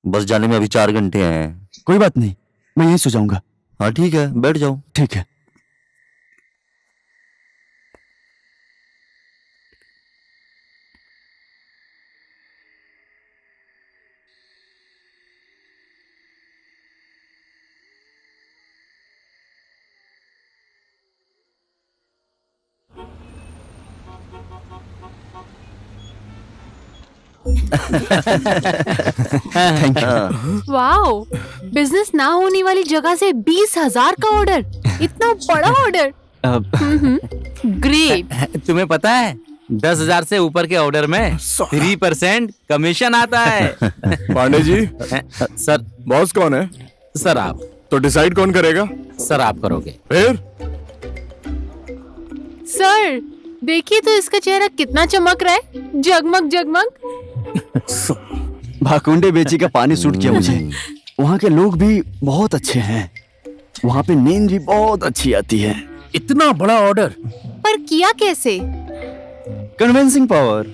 बस जाने में अभी 4 घंटे हैं। कोई बात नहीं, मैं यहीं सो जाऊंगा। हाँ ठीक है, बैठ जाओ। ठीक है। वाओ, बिजनेस ना होने वाली जगह से 20,000 का ऑर्डर, इतना बड़ा ऑर्डर। ग्रेट। तुम्हें पता है 10,000 से ऊपर के ऑर्डर में 3% कमीशन आता है। पांडे जी, सर। बॉस कौन है? सर आप। तो डिसाइड कौन करेगा? सर आप करोगे। फिर सर देखिए तो इसका चेहरा कितना चमक रहा है, जगमग जगमग। भाकुंडे बेची का पानी सूट किया मुझे। वहाँ के लोग भी बहुत अच्छे हैं, वहाँ पे नींद भी बहुत अच्छी आती है। इतना बड़ा ऑर्डर पर किया कैसे? Convincing power.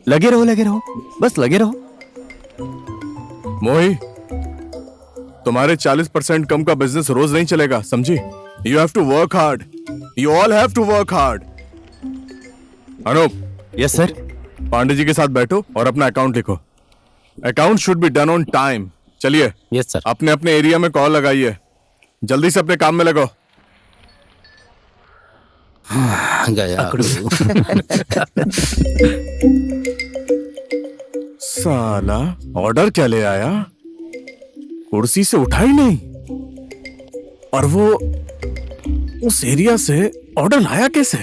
लगे रहो, बस लगे रहो। मोही, तुम्हारे 40% कम का बिजनेस रोज नहीं चलेगा, समझी? You have to work hard, you all have to work hard. Anoop. Yes sir. Pandey ji के साथ बैठो और अपना अकाउंट लिखो। Account should be done on time. चलिए। Yes sir. अपने अपने एरिया में कॉल लगाइए, जल्दी से अपने काम में लगो। गया। साला ऑर्डर क्या ले आया, कुर्सी से उठा ही नहीं। और वो उस एरिया से ऑर्डर लाया कैसे?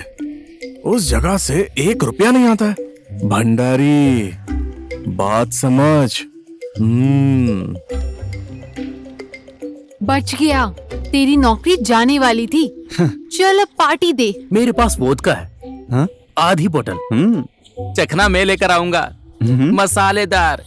उस जगह से 1 रुपया नहीं आता है। भंडारी, बात समझ। बच गया, तेरी नौकरी जाने वाली थी। चल अब पार्टी दे। मेरे पास वोदका है। हाँ? आधी बोतल। चखना मैं लेकर आऊंगा, मसालेदार।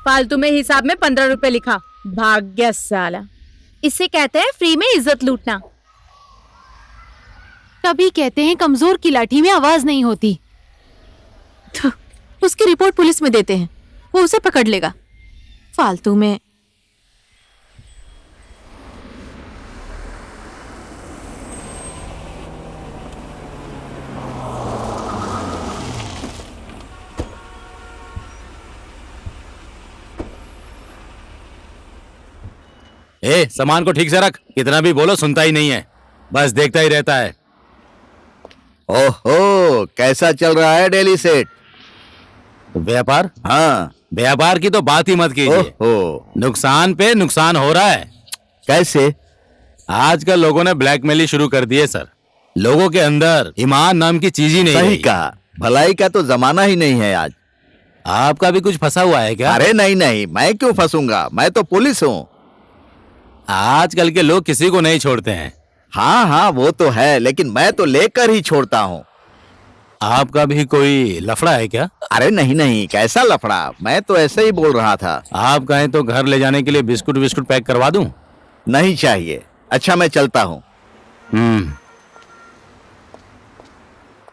फालतू में हिसाब में 15 रुपए लिखा। भाग्य साला। इसे कहते हैं फ्री में इज्जत लूटना। तभी कहते हैं कमजोर की लाठी में आवाज नहीं होती। उसकी रिपोर्ट पुलिस में देते हैं, वो उसे पकड़ लेगा। फालतू में। ए, सामान को ठीक से रख। कितना भी बोलो सुनता ही नहीं है, बस देखता ही रहता है। ओहो, कैसा चल रहा है डेली सेट? व्यापार? हाँ। व्यापार की तो बात ही मत कीजिए। ओहो, नुकसान पे नुकसान हो रहा है। कैसे? आजकल लोगों ने ब्लैकमेलिंग शुरू कर दी है सर। लोगों के अंदर ईमान नाम की चीज ही नहीं सही रही। कहा, भलाई का तो जमाना ही नहीं है आज। आपका भी कुछ फंसा हुआ है क्या? अरे नहीं नहीं, मैं क्यों फंसूंगा, मैं तो पुलिस हूँ। आजकल के लोग किसी को नहीं छोड़ते हैं। हाँ हाँ, वो तो है, लेकिन मैं तो लेकर ही छोड़ता हूँ। आपका भी कोई लफड़ा है क्या? अरे नहीं नहीं, कैसा लफड़ा, मैं तो ऐसे ही बोल रहा था। आप कहें तो घर ले जाने के लिए बिस्कुट विस्कुट पैक करवा दूं? नहीं चाहिए। अच्छा, मैं चलता हूँ।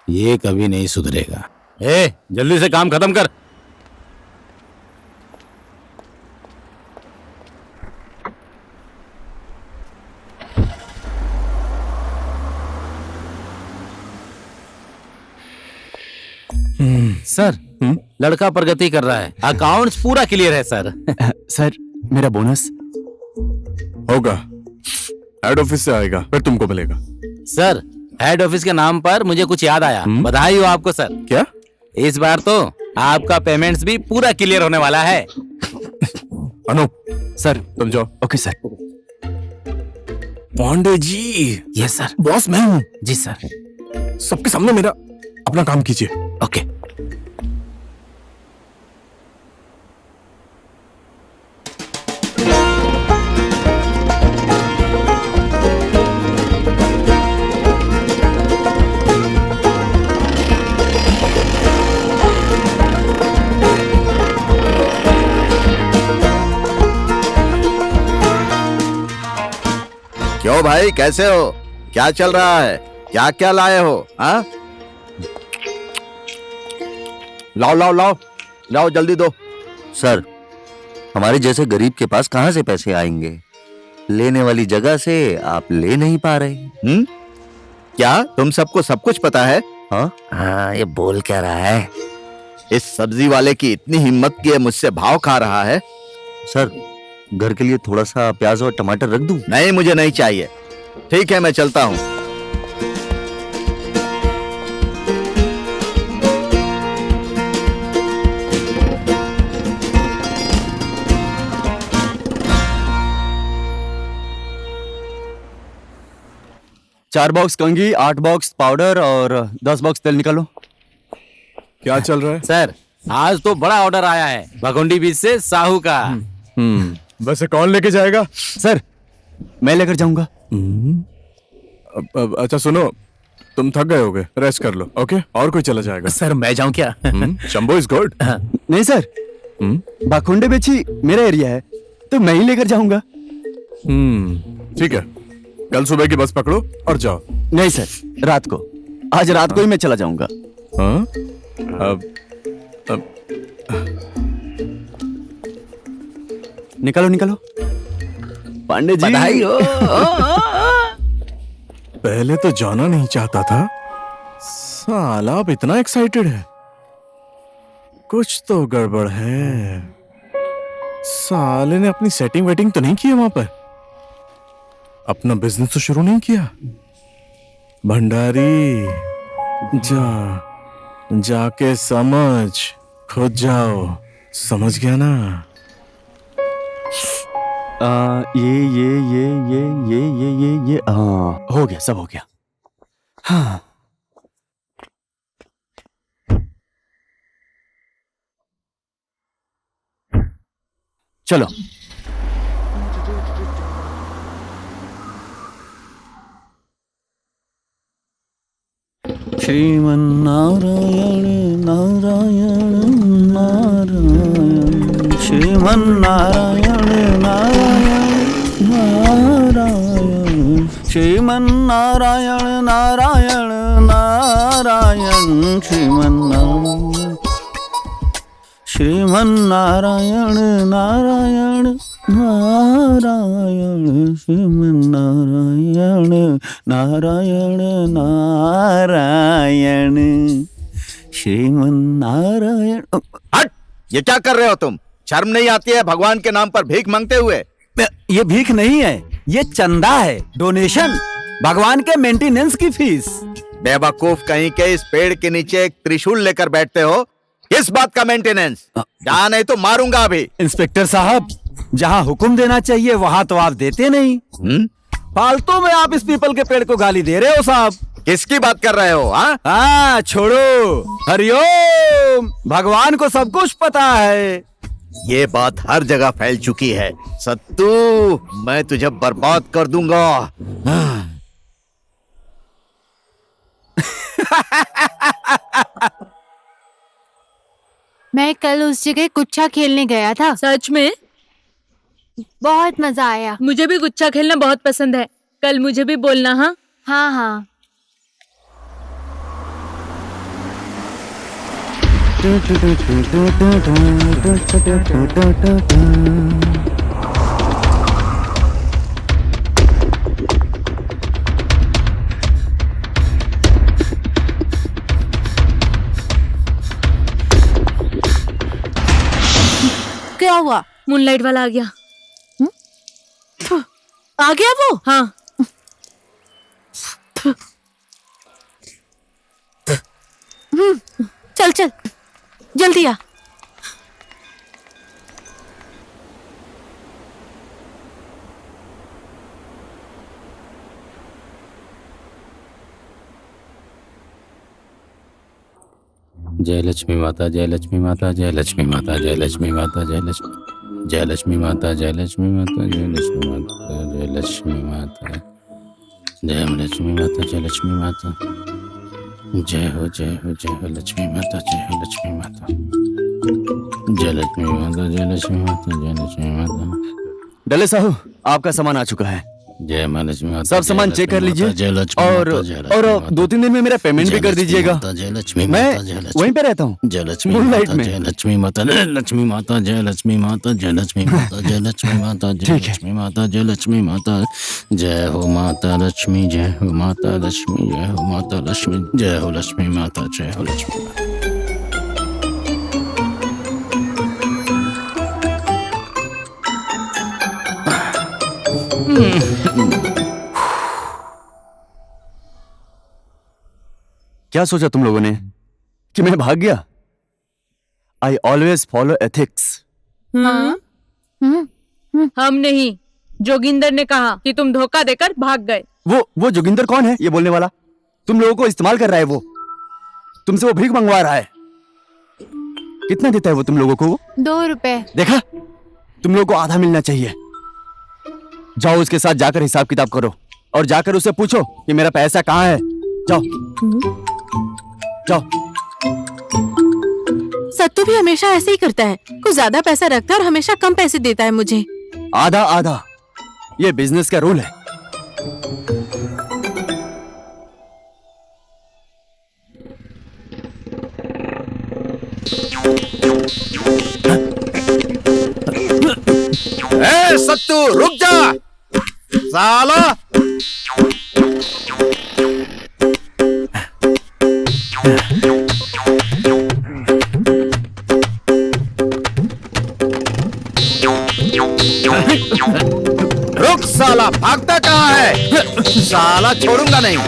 ये कभी नहीं सुधरेगा। ए, जल्दी से काम खत्म कर। सर, लड़का प्रगति कर रहा है। अकाउंट्स पूरा क्लियर है सर। सर, मेरा बोनस? होगा, हेड ऑफिस से आएगा, फिर तुमको मिलेगा। सर, हेड ऑफिस के नाम पर मुझे कुछ याद आया। बधाई हो आपको सर। क्या? इस बार तो आपका पेमेंट्स भी पूरा क्लियर होने वाला है। अनूप, सर, तुम जाओ। Okay sir. Pandey ji, yes sir. Boss मैं हूँ। जी सर। सबके सामने मेरा अपना काम कीजिए। ओके। क्यों भाई, कैसे हो? क्या चल रहा है? क्या क्या लाए हो? हाँ, लाओ लाओ लाओ लाओ, जल्दी दो। सर, हमारे जैसे गरीब के पास कहाँ से पैसे आएंगे? लेने वाली जगह से आप ले नहीं पा रहे। क्या तुम सबको सब कुछ पता है? हाँ, ये बोल क्या रहा है? इस सब्जी वाले की इतनी हिम्मत कि ये मुझसे भाव खा रहा है। सर, घर के लिए थोड़ा सा प्याज और टमाटर रख दूं? नहीं, मुझे नहीं चाहिए। ठीक है, मैं चलता हूँ। चार बॉक्स कंघी, 8 बॉक्स पाउडर और 10 बॉक्स तेल निकालो। क्या चल रहा है? सर, आज तो बड़ा ऑर्डर आया है भगुंडी बीच से साहू का। वैसे कौन लेके जाएगा? सर, मैं लेकर जाऊंगा। अच्छा सुनो, तुम थक गए होगे, रेस्ट कर लो। ओके, और कोई चला जाएगा? सर, मैं जाऊं क्या? Shambhu is good. नहीं सर, बाखुंडे बेची मेरा एरिया है, तो मैं ही लेकर जाऊंगा। ठीक है, कल सुबह की बस पकड़ो और जाओ। नहीं सर, रात को। आज रात को ही मैं चला जाऊंगा। हाँ? अब निकालो निकालो। पांडे जी, बधाई हो। पहले तो जाना नहीं चाहता था, साला अब इतना एक्साइटेड है। कुछ तो गड़बड़ है। साले ने अपनी सेटिंग वेटिंग तो नहीं की है वहां पर? अपना बिजनेस तो शुरू नहीं किया? भंडारी, जाके समझ, खुद जाओ। समझ गया ना? ये हाँ, हो गया, सब हो गया। हाँ, चलो। श्रीमन्नारायण नारायण नारायण, श्रीमन्नारायण नारायण नारायण, श्रीमन्नारायण नारायण नारायण, श्रीमन्नारायण, श्रीमन्नारायण नारायण नारायण, श्रीमन्नारायण नारायण नारायण, श्रीमन्नारायण। हट! ये क्या कर रहे हो तुम? शर्म नहीं आती है भगवान के नाम पर भीख मांगते हुए? ये भीख नहीं है, ये चंदा है, डोनेशन, भगवान के मेंटेनेंस की फीस। बेवकूफ कहीं के, इस पेड़ के नीचे एक त्रिशूल लेकर बैठते हो, किस बात का मेंटेनेंस? जहाँ नहीं तो मारूंगा अभी। इंस्पेक्टर साहब, जहाँ हुक्म देना चाहिए वहाँ तो आप देते नहीं। फालतू में आप इस पीपल के पेड़ को गाली दे रहे हो साहब। किसकी बात कर रहे हो? हाँ छोड़ो, हरिओम, भगवान को सब कुछ पता है। ये बात हर जगह फैल चुकी है सत्तू, मैं तुझे बर्बाद कर दूंगा। मैं कल उस जगह गुच्छा खेलने गया था, सच में? बहुत मजा आया। मुझे भी गुच्छा खेलना बहुत पसंद है, कल मुझे भी बोलना। हाँ हाँ हाँ। क्या हुआ? मूनलाइट वाला आ गया। आ गया वो? हाँ। चल चल जल्दी आ। जय लक्ष्मी माता, जय लक्ष्मी माता, जय लक्ष्मी माता, जय लक्ष्मी माता, जय लक्ष्मी, जय लक्ष्मी माता, जय लक्ष्मी माता, जय लक्ष्मी माता, जय लक्ष्मी माता, जय लक्ष्मी माता, जय लक्ष्मी माता, जय हो लक्ष्मी माता, जय हो लक्ष्मी माता, जय लक्ष्मी माता, जय लक्ष्मी माता, जय लक्ष्मी माता। डले साहू, आपका सामान आ चुका है। जय मां लक्ष्मी माता, सब सामान चेक कर लीजिए और 2-3 दिन में मेरा पेमेंट भी कर दीजिएगा। जय लक्ष्मी मैं माता, जय लक्ष्मी, वहीं पे रहता हूँ, जय लक्ष्मी मूनलाइट माता, में। जय लक्ष्मी माता, जय लक्ष्मी माता, जय लक्ष्मी माता, जय लक्ष्मी माता, जय लक्ष्मी माता, जय ठीक है। लक्ष्मी माता, जय लक्ष्मी माता, जय हो माता लक्ष्मी, जय हो माता लक्ष्मी, जय हो माता लक्ष्मी, जय हो लक्ष्मी माता, जय हो लक्ष्मी माता। क्या सोचा तुम लोगों ने कि मैं भाग गया? I always follow ethics. हम नहीं, जोगिंदर ने कहा कि तुम धोखा देकर भाग गए। वो जोगिंदर कौन है ये बोलने वाला? तुम लोगों को इस्तेमाल कर रहा है वो, तुमसे वो भीख मंगवा रहा है। कितना देता है वो तुम लोगों को? 2 रुपए। देखा, तुम लोगों को आधा मिलना चाहिए। जाओ उसके साथ जाकर हिसाब किताब करो और जाकर उससे पूछो कि मेरा पैसा कहाँ है। जाओ जाओ। सत्तू भी हमेशा ऐसे ही करता है, कुछ ज्यादा पैसा रखता है और हमेशा कम पैसे देता है मुझे। आधा आधा, ये बिजनेस का रूल है। ए सत्तू, रुक जा साला। रुक साला, भागता कहाँ है? साला छोड़ूंगा नहीं।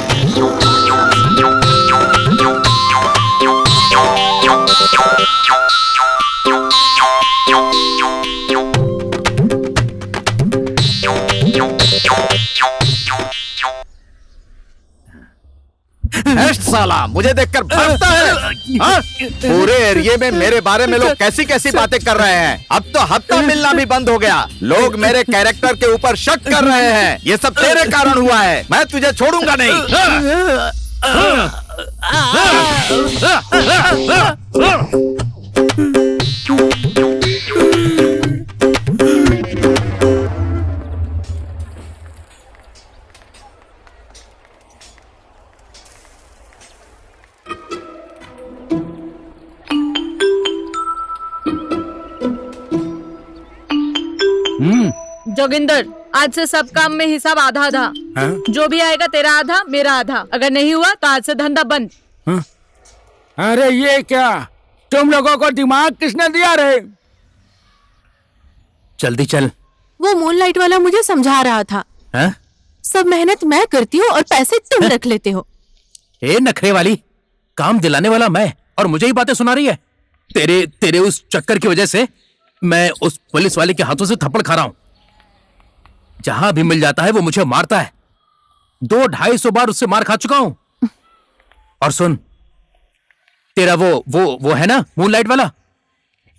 साला मुझे देखकर भागता है। हाँ? पूरे एरिया में मेरे बारे में लोग कैसी कैसी बातें कर रहे हैं। अब तो हफ्ता मिलना भी बंद हो गया। लोग मेरे कैरेक्टर के ऊपर शक कर रहे हैं। ये सब तेरे कारण हुआ है। मैं तुझे छोड़ूंगा नहीं। जोगिंदर, आज से सब काम में हिसाब आधा आधा। जो भी आएगा तेरा आधा, मेरा आधा। अगर नहीं हुआ तो आज से धंधा बंद। अरे ये क्या, तुम लोगों को दिमाग किसने दिया रे? जल्दी चल। वो मूनलाइट वाला मुझे समझा रहा था, हैं? सब मेहनत मैं करती हूँ और पैसे तुम रख लेते हो। ए नखरे वाली, काम दिलाने वाला मैं और मुझे ही बातें सुना रही है। तेरे उस चक्कर की वजह से मैं उस पुलिस वाले के हाथों से थप्पड़ खा रहा हूं। जहां भी मिल जाता है वो मुझे मारता है। 200-250 बार उससे मार खा चुका हूं। और सुन, तेरा वो है ना मूनलाइट वाला,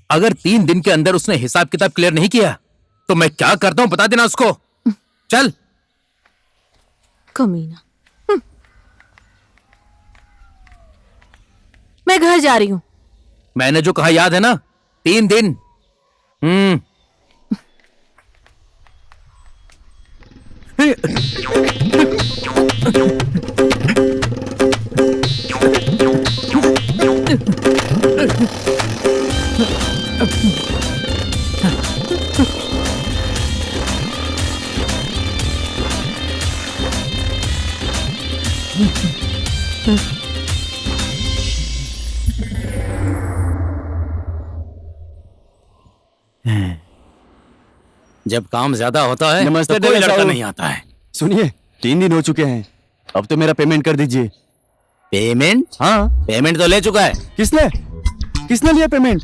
अगर 3 दिन के अंदर उसने हिसाब किताब क्लियर नहीं किया तो मैं क्या करता हूं बता देना उसको। चल। कमीना। मैं घर जा रही हूँ। मैंने जो कहा याद है ना, 3 दिन। जब काम ज्यादा होता है नमस्ते तो कोई डॉक्टर लड़का साहब। नहीं आता है। सुनिए, 3 दिन हो चुके हैं, अब तो मेरा पेमेंट कर दीजिए। पेमेंट? हाँ। पेमेंट तो ले चुका है। किसने लिया पेमेंट?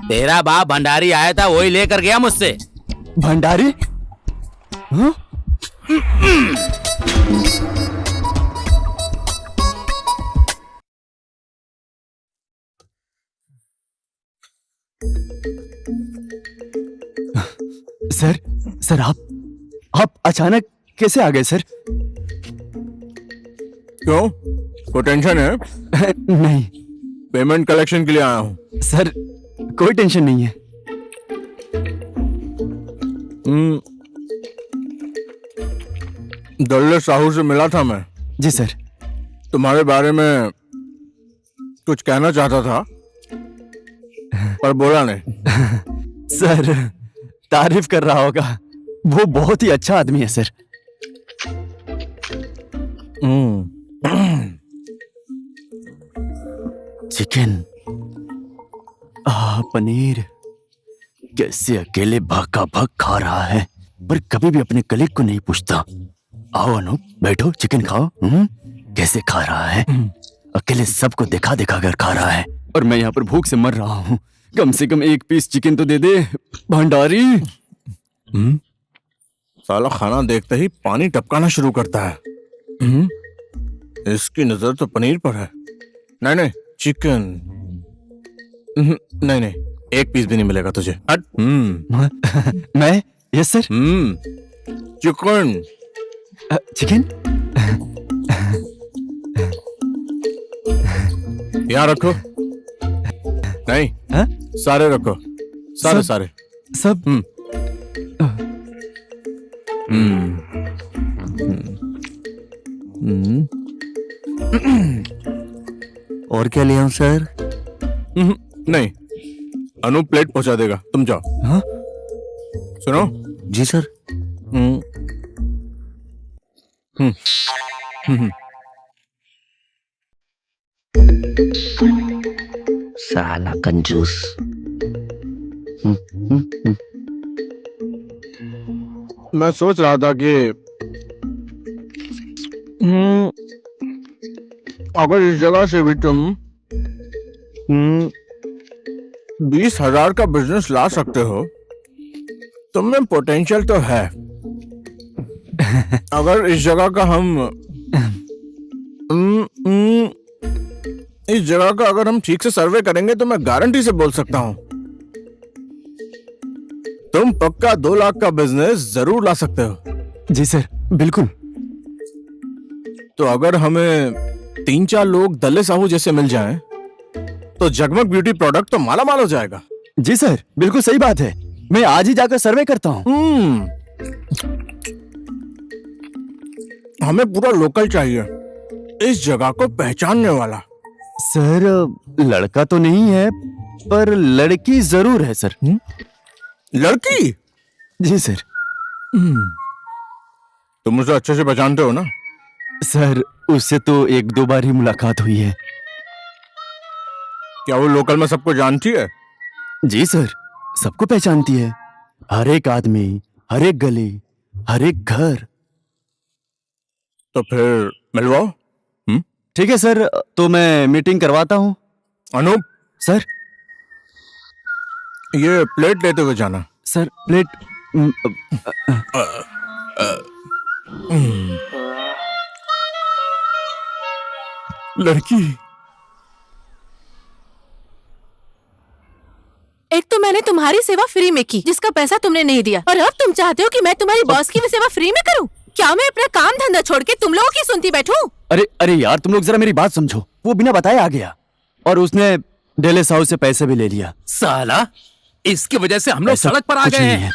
तेरा बाप भंडारी आया था, वही लेकर गया मुझसे। भंडारी? हाँ? सर आप अचानक कैसे आ गए सर? क्यों, कोई टेंशन है? नहीं पेमेंट कलेक्शन के लिए आया हूँ। सर, कोई टेंशन नहीं है। दल्ले साहू से मिला था मैं। जी सर। तुम्हारे बारे में कुछ कहना चाहता था पर बोला नहीं। सर, तारीफ कर रहा होगा, वो बहुत ही अच्छा आदमी है सर। चिकन, पनीर कैसे अकेले भागा भाग खा रहा है, पर कभी भी अपने कलीग को नहीं पूछता। आओ अनूप, बैठो, चिकन खाओ। कैसे खा रहा है, अकेले सबको दिखा दिखा कर खा रहा है, और मैं यहाँ पर भूख से मर रहा हूँ। कम से कम 1 पीस चिकन तो दे दे भंडारी। साला खाना देखते ही पानी टपकाना शुरू करता है। इसकी नजर तो पनीर पर है। नहीं, चिकन। नहीं, 1 पीस भी नहीं मिलेगा तुझे। हट। मैं? Yes sir. चिकन। चिकन यहाँ रखो। नहीं, हाँ? सारे रखो, सारे। सब। और क्या ले आऊं सर? नहीं, अनूप प्लेट पहुंचा देगा, तुम जाओ। हाँ? सुनो जी सर। साला कंजूस। मैं सोच रहा था कि अगर इस जगह से भी तुम 20,000 का बिजनेस ला सकते हो, तुम में पोटेंशियल तो है। अगर इस जगह का हम ठीक से सर्वे करेंगे तो मैं गारंटी से बोल सकता हूं तुम पक्का 2 लाख का बिजनेस जरूर ला सकते हो। जी सर, बिल्कुल। तो अगर हमें 3-4 लोग दल्ले साहू जैसे मिल जाएं, तो जगमग ब्यूटी प्रोडक्ट तो माला माल हो जाएगा। जी सर, बिल्कुल सही बात है। मैं आज ही जाकर सर्वे करता हूँ। हमें पूरा लोकल चाहिए, इस जगह को पहचानने वाला। सर, लड़का तो नहीं है, पर लड़की जरूर है सर। लड़की? जी सर। तुम उसे अच्छे से पहचानते हो ना? सर, उससे तो 1-2 बार ही मुलाकात हुई है। क्या वो लोकल में सबको जानती है? जी सर, सबको पहचानती है। हर एक आदमी, हर एक गली, हर एक घर। तो फिर मिलवाओ। ठीक है सर, तो मैं मीटिंग करवाता हूँ। अनूप, सर। ये प्लेट लेते हुए जाना। Sir plate. लड़की, एक तो मैंने तुम्हारी सेवा फ्री में की जिसका पैसा तुमने नहीं दिया, और अब तुम चाहते हो कि मैं तुम्हारी बॉस की भी सेवा फ्री में करूं? क्या मैं अपना काम धंधा छोड़ के तुम लोगों की सुनती बैठूं? अरे अरे यार, तुम लोग जरा मेरी बात समझो। वो बिना बताए आ गया और उसने डेले साहू से पैसे भी ले लिया। साला, इसकी वजह से हम लोग ऐसा सड़क पर आ कुछ गए नहीं हैं।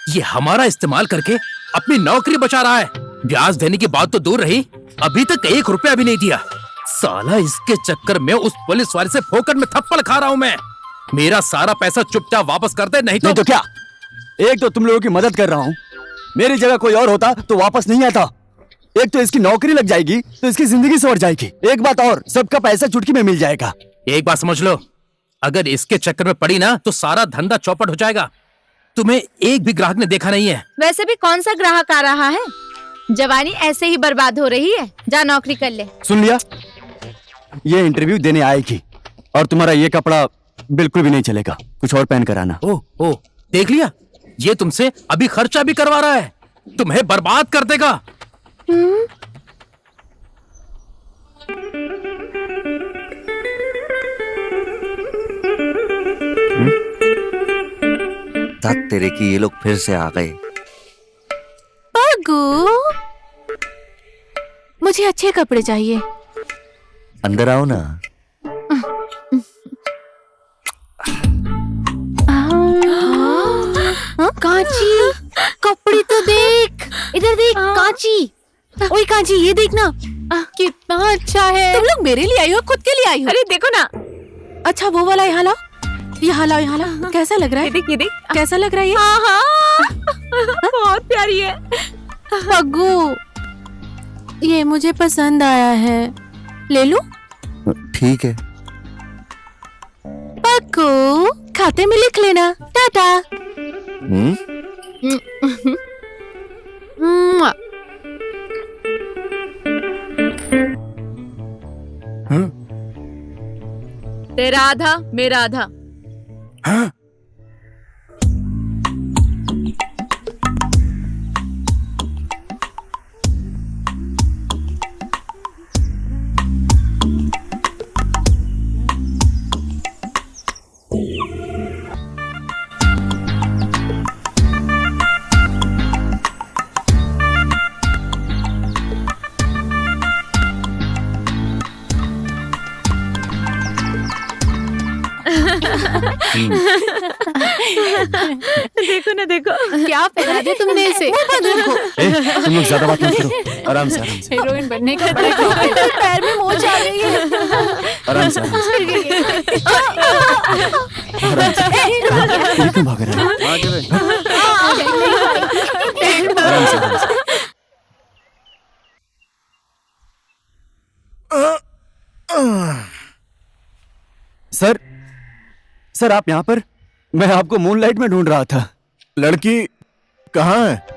ये हमारा इस्तेमाल करके अपनी नौकरी बचा रहा है। ब्याज देने की बात तो दूर रही, अभी तक 1 रुपया भी नहीं दिया। साला, इसके चक्कर में उस पुलिस वाले से फोकट में थप्पड़ खा रहा हूं मैं। मेरा सारा पैसा चुपचाप वापस कर दे, नहीं नहीं तो क्या? एक तो तुम लोगों की मदद कर रहा हूँ, मेरी जगह कोई और होता तो वापस नहीं आता। एक तो इसकी नौकरी लग जाएगी तो इसकी जिंदगी संवर जाएगी। एक बात और, सबका पैसा चुटकी में मिल जाएगा। एक बात समझ लो, अगर इसके चक्कर में पड़ी ना तो सारा धंधा चौपट हो जाएगा। तुम्हें एक भी ग्राहक ने देखा नहीं है। वैसे भी कौन सा ग्राहक आ रहा है? जवानी ऐसे ही बर्बाद हो रही है। जा नौकरी कर ले। सुन लिया, ये इंटरव्यू देने आएगी और तुम्हारा ये कपड़ा बिल्कुल भी नहीं चलेगा, कुछ और पहन कर आना। ओ, देख लिया, ये तुमसे अभी खर्चा भी करवा रहा है, तुम्हें बर्बाद कर देगा। तक तेरे की ये लोग फिर से आ गए। पग्गू, मुझे अच्छे कपड़े चाहिए। अंदर आओ ना। कांची, कपड़े तो देख, इधर देख कांची। ओए कांची, ये देखना कितना अच्छा है। तुम लोग मेरे लिए आई हो, खुद के लिए आई हो? अरे देखो ना। अच्छा वो वाला यहाँ लाओ, यहाँ लाओ, यहाँ लाओ। कैसा लग रहा है? ये देख। कैसा लग रहा है ये? हाँ, बहुत प्यारी है। पग्गू, ये मुझे पसंद आया है, ले लूं? ठीक है। पग्गू, खाते में लिख लेना। टाटा। मुआ। तेरा आधा, मेरा आधा। देखो ना, देखो क्या पहना दिया तुमने इसे? तुम लोग ज्यादा बात मत करो, आराम से आराम से। हीरोइन बनने का बड़ा शौक है। पैर में मोच आ गई है। आराम से आराम से। ये क्यों भाग रहा है? आराम से आराम से। सर आप यहाँ पर? मैं आपको मूनलाइट में ढूंढ रहा था। लड़की कहाँ है?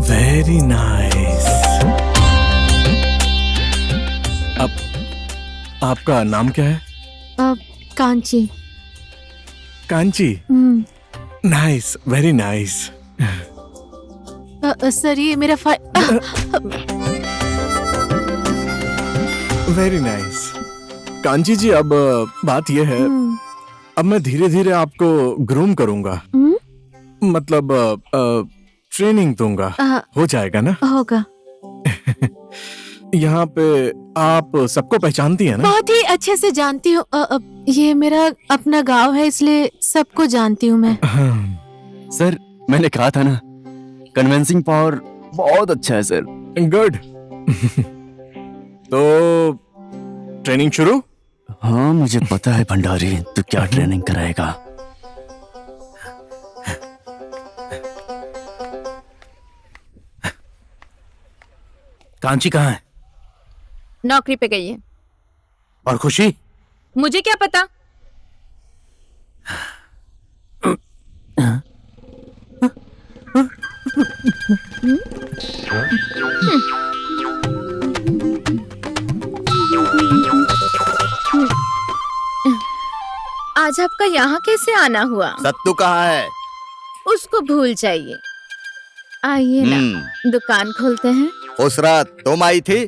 Very nice. अब आपका नाम क्या है? Kanchi. Kanchi. Nice, very nice. Sir ये मेरा वेरी नाइस। कांची जी, अब बात यह है, अब मैं धीरे धीरे आपको ग्रूम करूंगा, मतलब ट्रेनिंग दूंगा। हो जाएगा ना? होगा। यहाँ पे आप सबको पहचानती है ना? बहुत ही अच्छे से जानती हूँ। ये मेरा अपना गांव है, इसलिए सबको जानती हूँ मैं। सर मैंने कहा था ना, कन्विंसिंग पावर बहुत अच्छा है सर। गुड। तो ट्रेनिंग शुरू? हाँ मुझे पता है भंडारी, तू क्या ट्रेनिंग कराएगा। कांची कहाँ है? नौकरी पे गई है। और खुशी? मुझे क्या पता। आज आपका यहाँ कैसे आना हुआ? सत्तू कहाँ है? उसको भूल जाइए। आइए ना, दुकान खोलते हैं। उस रात तुम आई थी?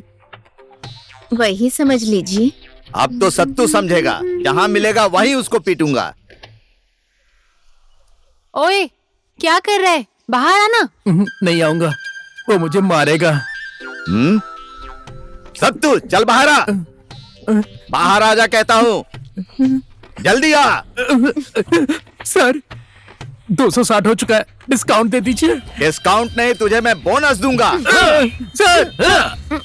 वही समझ लीजिए। अब तो सत्तू समझेगा, जहाँ मिलेगा वहीं उसको पीटूंगा। ओए, क्या कर रहा है? बाहर आना। नहीं आऊंगा, वो मुझे मारेगा। सत्तू चल बाहर आ। बाहर आ जा कहता हूँ, जल्दी आ। सर 260 हो चुका है, डिस्काउंट दे दीजिए। डिस्काउंट नहीं, तुझे मैं बोनस दूंगा। Sir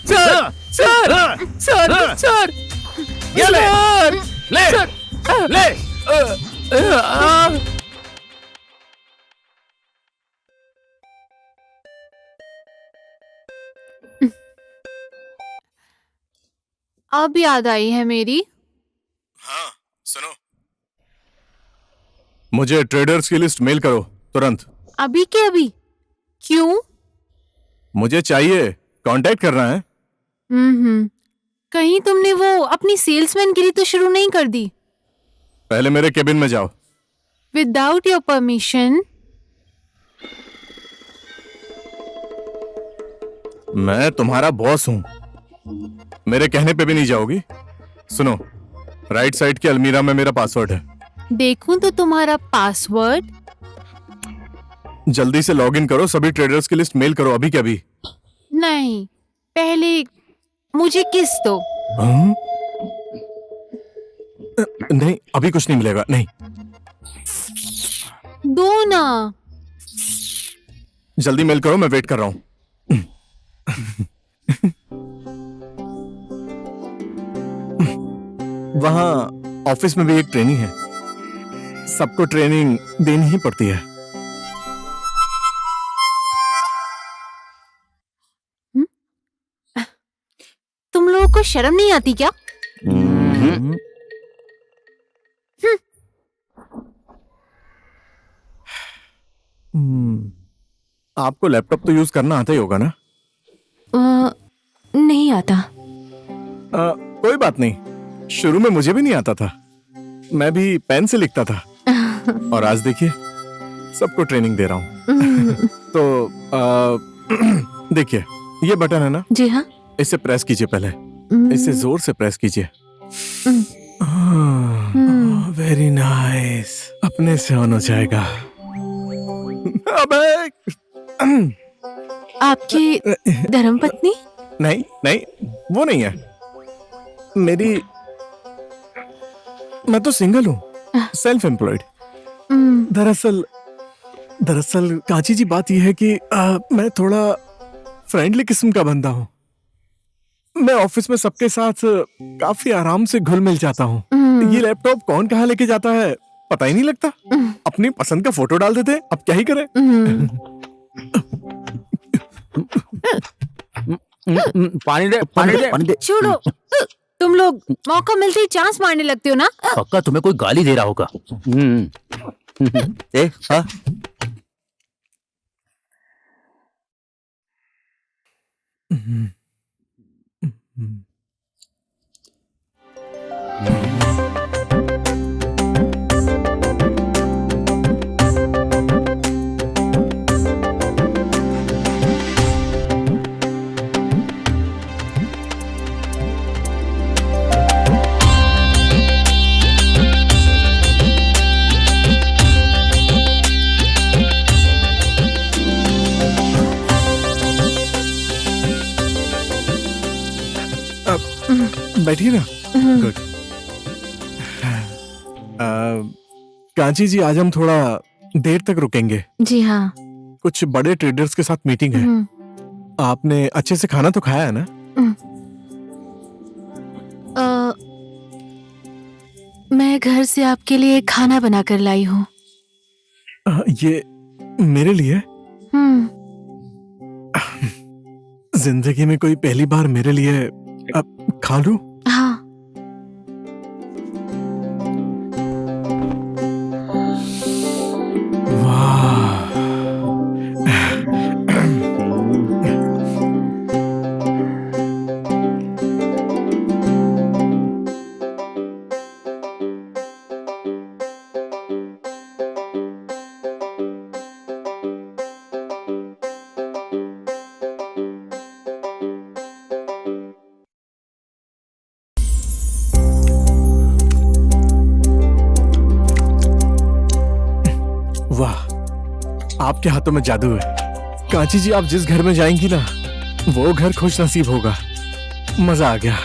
sir sir sir sir ये ले, ले, ले। अब याद आई है मेरी। हाँ सुनो, मुझे ट्रेडर्स की लिस्ट मेल करो तुरंत। अभी के अभी? क्यों? मुझे चाहिए, कांटेक्ट करना है। कहीं तुमने वो अपनी सेल्समैन गिरी तो शुरू नहीं कर दी? पहले मेरे केबिन में जाओ। Without your permission? मैं तुम्हारा बॉस हूं, मेरे कहने पे भी नहीं जाओगी? सुनो, राइट साइड की अलमीरा में मेरा पासवर्ड है। देखूं तो तुम्हारा पासवर्ड? जल्दी से लॉगिन करो, सभी ट्रेडर्स की लिस्ट मेल करो अभी के अभी। नहीं, पहले मुझे किस दो। नहीं, अभी कुछ नहीं मिलेगा, नहीं। दो ना। जल्दी मेल करो, मैं वेट कर रहा हूं। वहां ऑफिस में भी एक ट्रेनिंग है, सबको ट्रेनिंग देनी ही पड़ती है। तुम लोगों को शर्म नहीं आती क्या? आपको लैपटॉप तो यूज करना आता ही होगा ना? नहीं आता। कोई बात नहीं, शुरू में मुझे भी नहीं आता था, मैं भी पेन से लिखता था। और आज देखिए, सबको ट्रेनिंग दे रहा हूं। तो देखिए, ये बटन है ना? जी हाँ। इसे प्रेस कीजिए, पहले इसे जोर से प्रेस कीजिए। वेरी नाइस, अपने से ऑन हो जाएगा। अबे आपकी धर्मपत्नी? नहीं नहीं, वो नहीं है मेरी, मैं तो सिंगल हूँ, सेल्फ एम्प्लॉयड। दरअसल कांची जी, बात यह है कि मैं थोड़ा फ्रेंडली किस्म का बंदा हूँ। मैं ऑफिस में सबके साथ काफी आराम से घुल मिल जाता हूँ। ये लैपटॉप कौन कहाँ लेके जाता है पता ही नहीं लगता। अपनी पसंद का फोटो डाल देते, अब क्या ही करें। पानी दे, पानी दे। छोड़ो, तुम लोग मौका मिलते ही चांस मारने लगते हो ना। पक्का तुम्हें कोई गाली दे रहा होगा। हाँ बैठिए ना। गुड। कांची जी, आज हम थोड़ा देर तक रुकेंगे। जी हाँ। कुछ बड़े ट्रेडर्स के साथ मीटिंग है। आपने अच्छे से खाना तो खाया है ना? मैं घर से आपके लिए खाना बना कर लाई हूँ। ये मेरे लिए? जिंदगी में कोई पहली बार मेरे लिए खा लूं? हाँ। वाह, आपके हाथों में जादू है। कांची जी, आप जिस घर में जाएंगी ना, वो घर खुश नसीब होगा। मजा आ गया।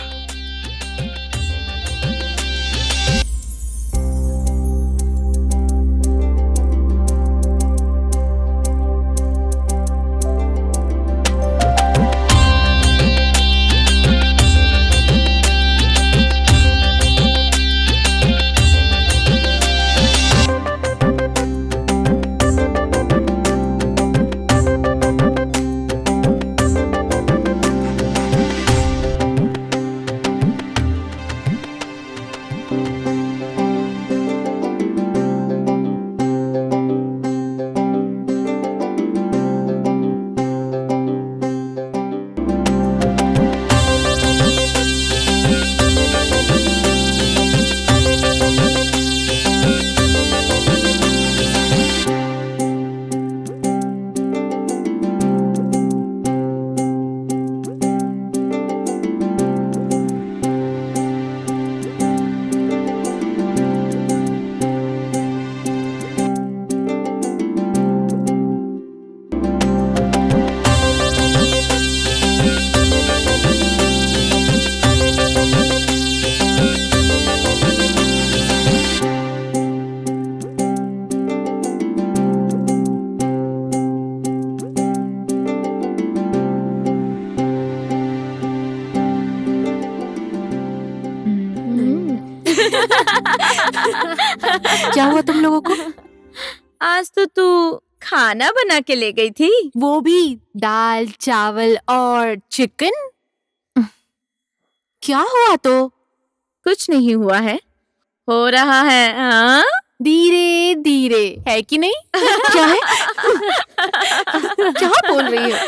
क्या हुआ तुम लोगों को? आज तो तू खाना बना के ले गई थी। वो भी दाल चावल और चिकन। क्या हुआ तो? कुछ नहीं हुआ है, हो रहा है। हाँ, धीरे धीरे है कि नहीं? क्या है? क्या बोल रही है?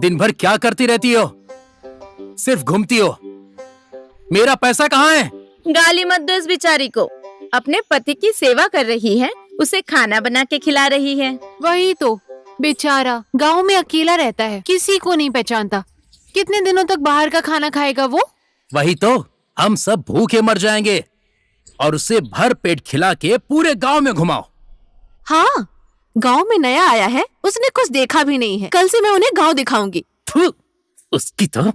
दिन भर क्या करती रहती हो? सिर्फ घूमती हो। मेरा पैसा कहाँ है? गाली मत दो इस बेचारी को। अपने पति की सेवा कर रही है, उसे खाना बना के खिला रही है। वही तो, बेचारा गांव में अकेला रहता है, किसी को नहीं पहचानता। कितने दिनों तक बाहर का खाना खाएगा वो? वही तो, हम सब भूखे मर जाएंगे। और उसे भर पेट खिला के पूरे गांव में घुमाओ। हाँ, गांव में नया आया है, उसने कुछ देखा भी नहीं है। कल से मैं उन्हें गांव दिखाऊंगी। थू, उसकी तो।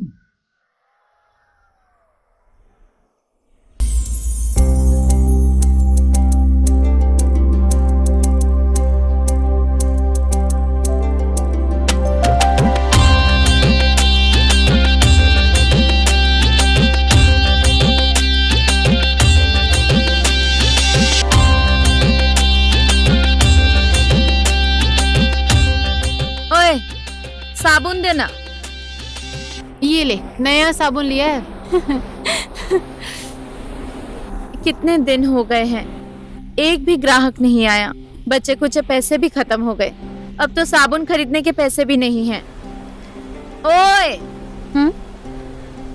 ओए, साबुन देना। ये ले, नया साबुन लिया है। कितने दिन हो गए हैं, एक भी ग्राहक नहीं आया। बचे कुछ पैसे भी खत्म हो गए। अब तो साबुन खरीदने के पैसे भी नहीं हैं। ओए,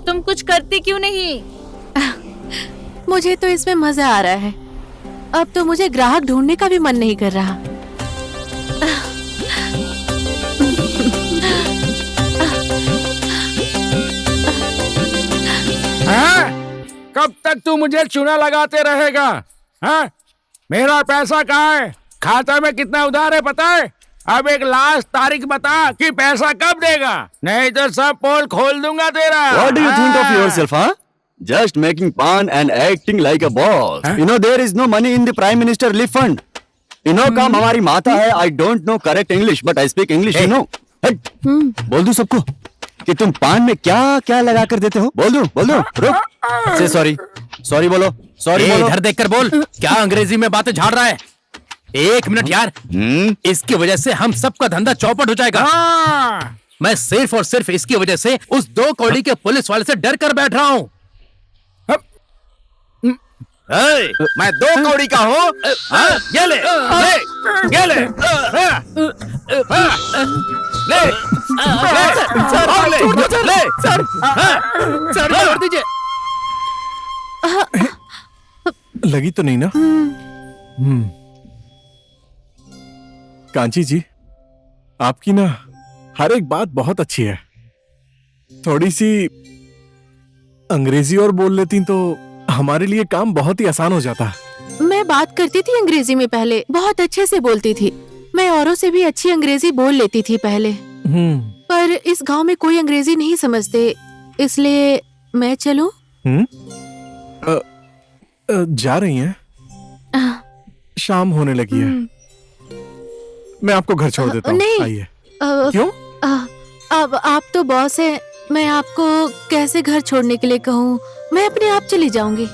तुम कुछ करती क्यों नहीं? मुझे तो इसमें मजा आ रहा है। अब तो मुझे ग्राहक ढूंढने का भी मन नहीं कर रहा। हाँ? कब तक तू मुझे चूना लगाते रहेगा? हाँ? मेरा पैसा कहाँ है? खाता में कितना उधार है पता है? अब एक लास्ट तारीख बता कि पैसा कब देगा, नहीं तो सब पोल खोल दूंगा तेरा। What do you think of yourself, huh? Just making fun and acting like a boss. Huh? You know there is no money in the Prime Minister Relief Fund. You know काम हमारी माता है. I don't know correct English, but I speak English. You know. हट. बोल दूं सबको कि तुम पान में क्या क्या लगा कर देते हो? बोल दूं. रुक. Say sorry. Sorry बोलो. Sorry बोलो. इधर देखकर बोल, क्या अंग्रेजी में बातें झाड़ रहा है? एक मिनट यार, इसकी वजह से हम सबका धंधा चौपट हो जाएगा। हाँ। मैं सिर्फ और सिर्फ इसकी वजह से उस 2 कौड़ी के पुलिस वाले से डर कर बैठ रहा हूँ। मैं 2 कौड़ी का हूँ। ये ले, ये ले, ले, सर छोड़ दीजिए। लगी तो नहीं ना? कांची जी, आपकी ना हर एक बात बहुत अच्छी है। थोड़ी सी अंग्रेजी और बोल लेती तो हमारे लिए काम बहुत ही आसान हो जाता। मैं बात करती थी अंग्रेजी में पहले, बहुत अच्छे से बोलती थी। मैं औरों से भी अच्छी अंग्रेजी बोल लेती थी पहले, पर इस गांव में कोई अंग्रेजी नहीं समझते, इसलिए मैं चलूं? जा रही हैं? शाम होने लगी है, मैं आपको घर छोड़ देता हूँ। नहीं। आइए। क्यों? अब आप तो बॉस हैं, मैं आपको कैसे घर छोड़ने के लिए कहूँ? मैं अपने आप चली जाऊंगी।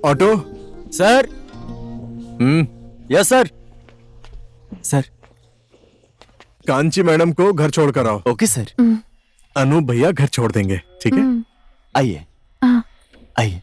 Auto sir. Yes sir. Sir. Kanchi madam को घर छोड़ कर आओ। Okay sir. अनूप भैया घर छोड़ देंगे, ठीक है? आइए आइए।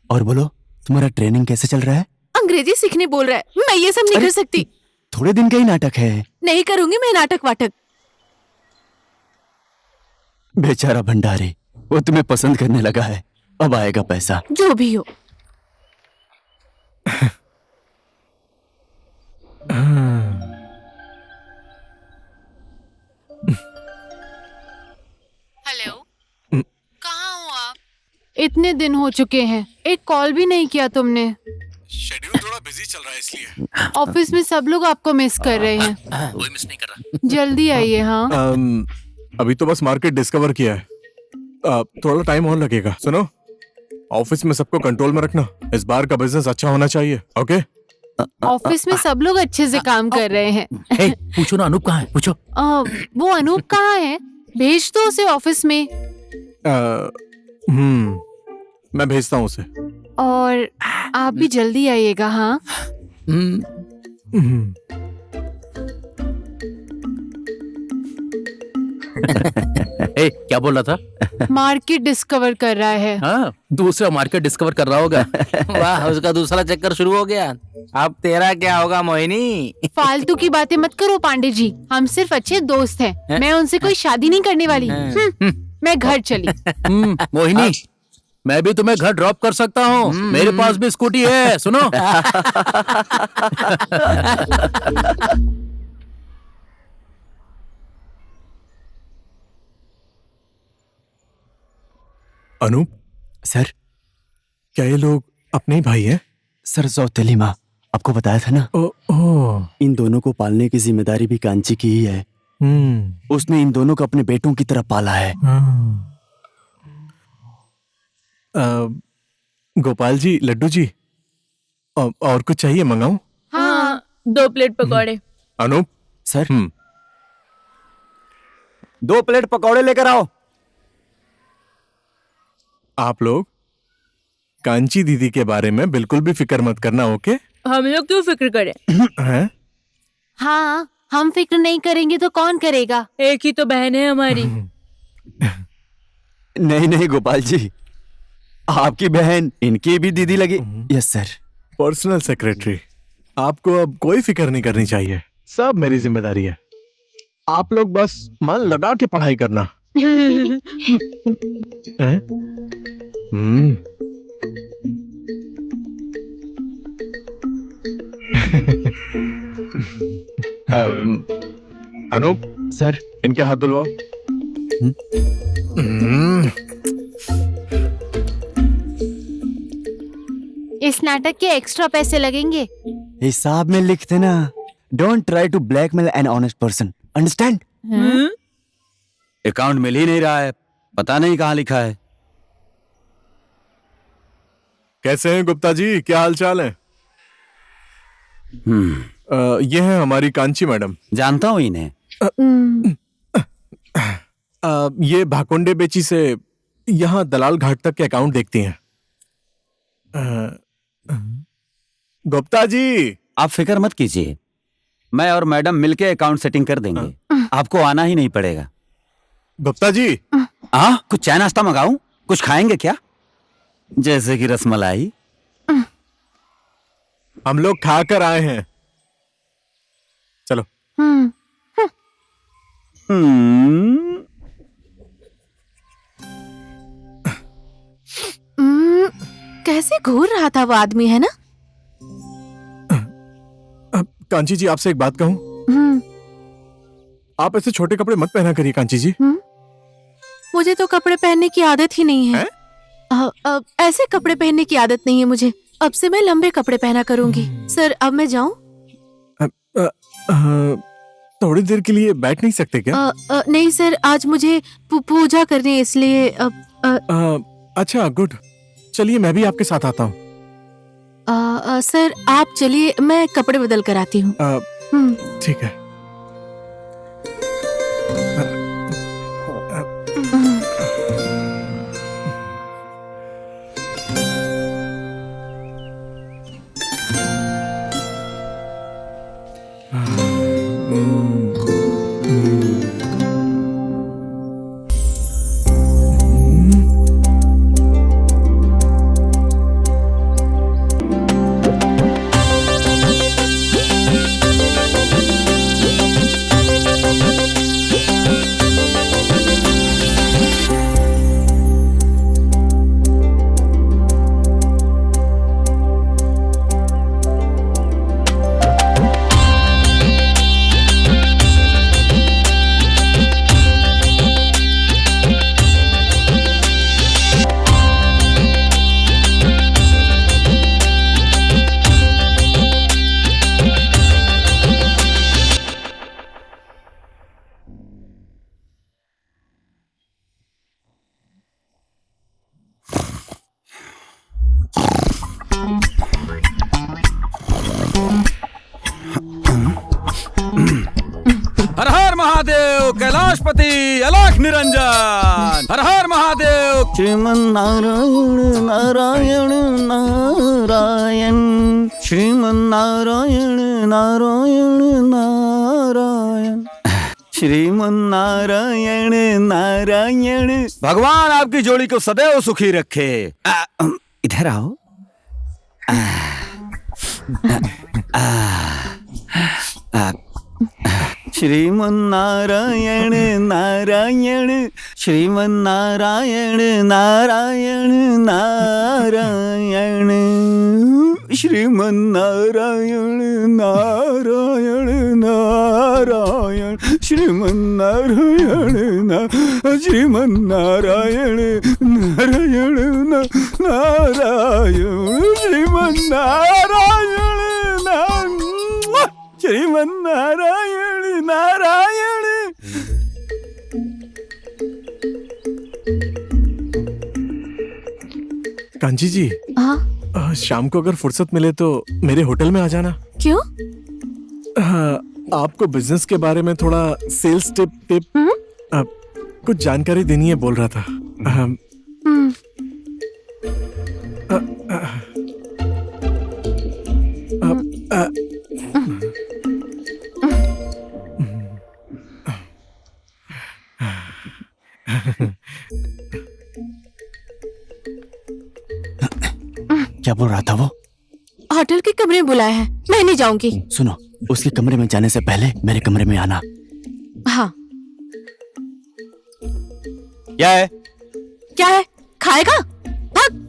और बोलो, तुम्हारा ट्रेनिंग कैसे चल रहा है? अंग्रेजी सीखने बोल रहा है, मैं ये सब नहीं कर सकती। थोड़े दिन का ही नाटक है। नहीं करूंगी मैं नाटक वाटक। बेचारा भंडारी, वो तुम्हें पसंद करने लगा है, अब आएगा पैसा। जो भी हो। हेलो, कहाँ हो आप? इतने दिन हो चुके हैं, एक कॉल भी नहीं किया तुमने। शेड्यूल थोड़ा बिजी चल रहा है इसलिए। ऑफिस में सब लोग आपको मिस कर रहे हैं। कोई मिस नहीं कर रहा। जल्दी आइए। हाँ, अभी तो बस मार्केट डिस्कवर किया है, थोड़ा टाइम और लगेगा। सुनो, ऑफिस में सबको कंट्रोल में रखना, इस बार का बिजनेस अच्छा होना चाहिए। ओके? ऑफिस में सब लोग अच्छे से काम कर रहे हैं। पूछो ना, अनूप कहाँ है? पूछो। वो अनूप कहाँ है? भेज दो उसे ऑफिस में। मैं भेजता हूँ उसे। और आप भी जल्दी आइएगा। हाँ। क्या बोल रहा था? मार्केट डिस्कवर कर रहा है। हाँ, दूसरा मार्केट डिस्कवर कर रहा होगा। वाह, उसका दूसरा चक्कर शुरू हो गया। अब तेरा क्या होगा मोहिनी? फालतू की बातें मत करो पांडे जी, हम सिर्फ अच्छे दोस्त हैं। मैं उनसे कोई शादी नहीं करने वाली। मैं घर चली। मोहिनी, मैं भी तुम्हें घर ड्रॉप कर सकता हूँ, मेरे पास भी स्कूटी है। सुनो। अनूप सर। क्या ये लोग अपने ही भाई हैं? सर सौतेली माँ, आपको बताया था ना। इन दोनों को पालने की जिम्मेदारी भी कांची की ही है। उसने इन दोनों को अपने बेटों की तरह पाला है। गोपाल जी, लड्डू जी, और कुछ चाहिए? मंगाऊं? हाँ, 2 प्लेट पकौड़े। अनूप। सर। 2 प्लेट पकौड़े लेकर आओ। आप लोग कांची दीदी के बारे में बिल्कुल भी फिक्र मत करना। ओके? हम लोग क्यों फिक्र करें? हैं? हाँ, हम फिक्र नहीं करेंगे तो कौन करेगा? एक ही तो बहन है हमारी। नहीं नहीं गोपाल जी, आपकी बहन इनकी भी दीदी लगी। Yes sir. पर्सनल सेक्रेटरी, आपको अब कोई फिक्र नहीं करनी चाहिए, सब मेरी जिम्मेदारी है। आप लोग बस मन लगा के पढ़ाई करना। अनूप सर इनके हाथ धुलवाओ। इस नाटक के एक्स्ट्रा पैसे लगेंगे। हिसाब में लिख देना। Don't try to blackmail an honest person, understand? Account मिल ही नहीं रहा है, पता नहीं कहाँ लिखा है। कैसे हैं गुप्ता जी, क्या हाल चाल है? ये है हमारी कांची मैडम। जानता हूँ इन्हें। ये भाकुंडे बेची से यहाँ दलाल घाट तक के अकाउंट देखती हैं। गुप्ता जी, आप फिक्र मत कीजिए, मैं और मैडम मिलके अकाउंट सेटिंग कर देंगे। आपको आना ही नहीं पड़ेगा। गुप्ता जी, कुछ चाय नाश्ता मंगाऊं? कुछ खाएंगे क्या? जैसे कि रसमलाई। हम लोग खाकर आए हैं, चलो। कैसे घूर रहा था वो आदमी, है ना? कांची जी, आपसे एक बात कहूं? आप ऐसे छोटे कपड़े मत पहना करिए कांची जी। मुझे तो कपड़े पहनने की आदत ही नहीं है। ऐसे कपड़े पहनने की आदत नहीं है मुझे। अब से मैं लंबे कपड़े पहना करूंगी। सर, अब मैं जाऊं? थोड़ी देर के लिए बैठ नहीं सकते क्या? नहीं सर, आज मुझे पूजा करनी है, इसलिए अच्छा, गुड। चलिए मैं भी आपके साथ आता हूँ। सर आप चलिए, मैं कपड़े बदल कर आती हूँ। ठीक है। हर हर महादेव, कैलाशपति, अलख निरंजन। हर हर महादेव। श्रीमन नारायण नारायण नारायण, श्रीमन नारायण नारायण नारायण, श्रीमन नारायण नारायण। भगवान आपकी जोड़ी को सदैव सुखी रखे। इधर आओ। श्रीमन नारायण नारायण, श्रीमन नारायण नारायण नारायण, श्रीमन नारायण नारायण नारायण, श्रीमन नारायण श्रीमन नारायण नारायण नारायण, श्रीमन नारायण श्रीमन नारायण नारायण। कांची जी, शाम को अगर फुर्सत मिले तो मेरे होटल में आ जाना। क्यों? आपको बिजनेस के बारे में थोड़ा सेल्स टिप कुछ जानकारी देनी है, बोल रहा था। क्या बोल रहा था वो? होटल के कमरे में बुलाया है, मैं नहीं जाऊंगी। सुनो, उसके कमरे में जाने से पहले मेरे कमरे में आना। हाँ। क्या है? क्या है? खाएगा? भाग।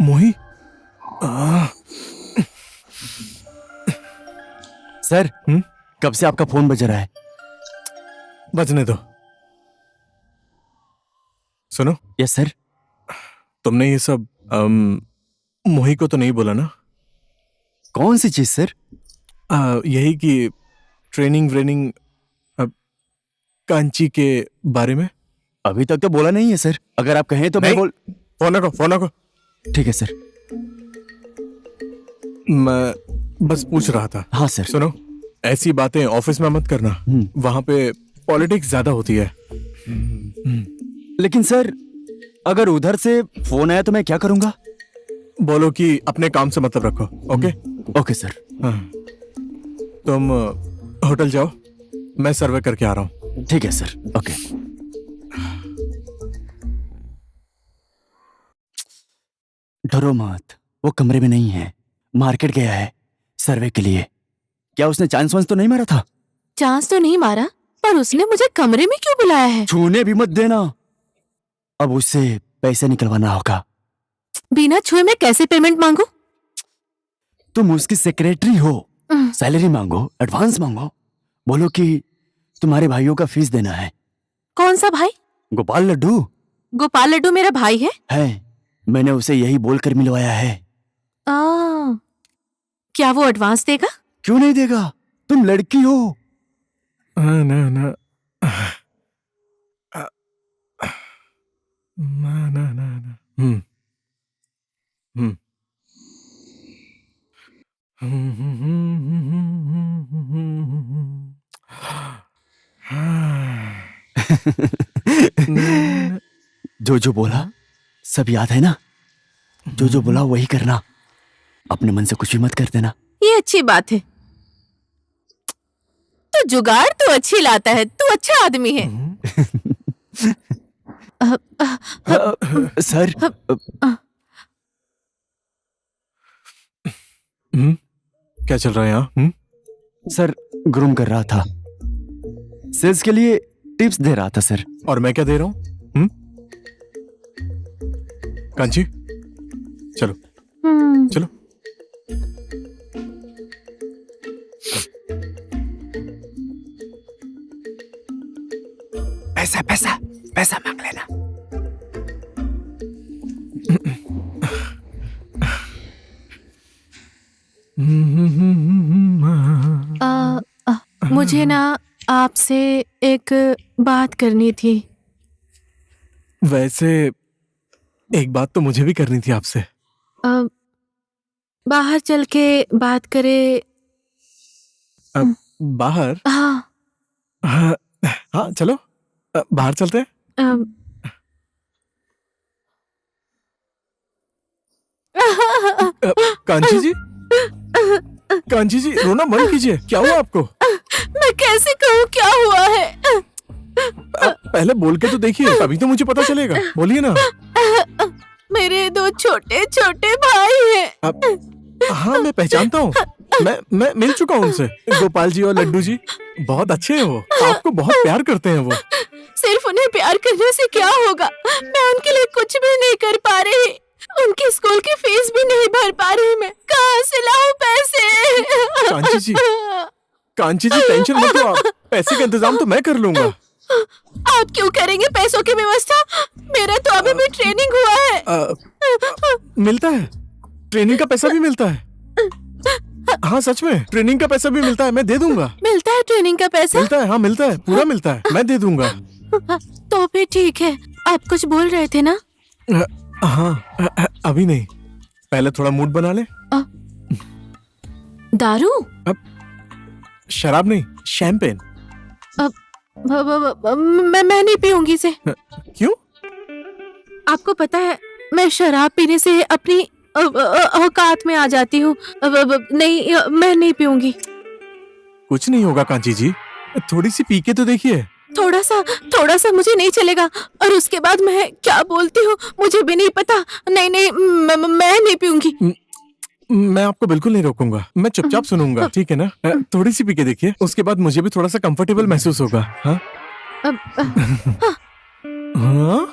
मोही सर कब से आपका फोन बज रहा है? बजने दो। सुनो, यस सर। तुमने ये सब मोही को तो नहीं बोला ना? कौन सी चीज सर? यही कि ट्रेनिंग व्रेनिंग कांची के बारे में। अभी तक तो बोला नहीं है सर। अगर आप कहें तो मैं नहीं? फोन रखो। ठीक है सर। मैं बस पूछ रहा था। हाँ सर। सुनो, ऐसी बातें ऑफिस में मत करना। वहां पे पॉलिटिक्स ज्यादा होती है। लेकिन सर अगर उधर से फोन आया तो मैं क्या करूंगा? बोलो कि अपने काम से मतलब रखो। ओके? Okay sir. हाँ, तुम होटल जाओ, मैं सर्वे करके आ रहा हूँ। ठीक है सर। ओके। डरो मत, वो कमरे में नहीं है, मार्केट गया है सर्वे के लिए। क्या उसने चांस वांस तो नहीं मारा था? चांस तो नहीं मारा, पर उसने मुझे कमरे में क्यों बुलाया है? छूने भी मत देना, अब उससे पैसे निकलवाना होगा। बिना छुए मैं कैसे पेमेंट मांगू? तुम उसकी सेक्रेटरी हो, सैलरी मांगो, एडवांस मांगो, बोलो कि तुम्हारे भाइयों का फीस देना है। कौन सा भाई? गोपाल लड्डू। गोपाल लड्डू मेरा भाई है? है, मैंने उसे यही बोलकर मिलवाया है। क्या वो एडवांस देगा? क्यों नहीं देगा, तुम लड़की हो। ना ना जो बोला सब याद है ना? जो बोला वही करना, अपने मन से कुछ भी मत कर देना। ये अच्छी बात है। तो जुगाड़ तो अच्छी लाता है, तू अच्छा आदमी है। सर क्या चल रहा है यहाँ? सर ग्रूम कर रहा था, सेल्स के लिए टिप्स दे रहा था सर। और मैं क्या दे रहा हूँ? कांची, चलो चलो। पैसा पैसा पैसा मांग लेना। मुझे ना आपसे एक बात करनी थी। वैसे एक बात तो मुझे भी करनी थी आपसे। बाहर चल के बात करे। बाहर? हाँ हाँ चलो, बाहर चलते हैं। कांची जी रोना बंद कीजिए। क्या हुआ आपको? मैं कैसे कहूँ क्या हुआ है? पहले बोल के तो देखिए, तभी तो मुझे पता चलेगा। बोलिए ना। मेरे दो छोटे छोटे भाई हैं। हाँ मैं पहचानता हूँ, मैं मिल चुका हूँ उनसे। गोपाल जी और लड्डू जी बहुत अच्छे हैं, वो आपको बहुत प्यार करते हैं। वो सिर्फ उन्हें प्यार करने से क्या होगा? मैं उनके लिए कुछ भी नहीं कर पा रही, उनकी स्कूल की फीस भी नहीं भर पा रही। मैं कहाँ से लाऊं पैसे? कांची जी टेंशन मत लो आप, पैसे का इंतजाम तो मैं कर लूंगा। आप क्यों करेंगे पैसों की व्यवस्था? मेरा तो अभी भी ट्रेनिंग हुआ है। मिलता है, ट्रेनिंग का पैसा भी मिलता है। हाँ सच में, ट्रेनिंग का पैसा भी मिलता है, मैं दे दूंगा। मिलता है ट्रेनिंग का पैसा? मिलता है, हाँ मिलता है, पूरा मिलता है, मैं दे दूंगा। तो फिर ठीक है। आप कुछ बोल रहे थे ना? हाँ अभी नहीं, पहले थोड़ा मूड बना ले। दारू? शराब नहीं, शैंपेन। मैं नहीं पीऊंगी इसे। क्यों? आपको पता है मैं शराब पीने से अपनी औकात में आ जाती हूँ। नहीं, मैं नहीं पीऊंगी। कुछ नहीं होगा कांची जी, थोड़ी सी पी के तो देखिए। थोड़ा सा मुझे नहीं चलेगा। और उसके बाद मैं क्या बोलती हूँ मुझे भी नहीं पता। नहीं, मैं नहीं पीऊंगी। मैं आपको बिल्कुल नहीं रोकूंगा, मैं चुपचाप सुनूंगा, ठीक है ना? थोड़ी सी पी के देखिए, उसके बाद मुझे भी थोड़ा सा कंफर्टेबल महसूस होगा। हाँ हाँ?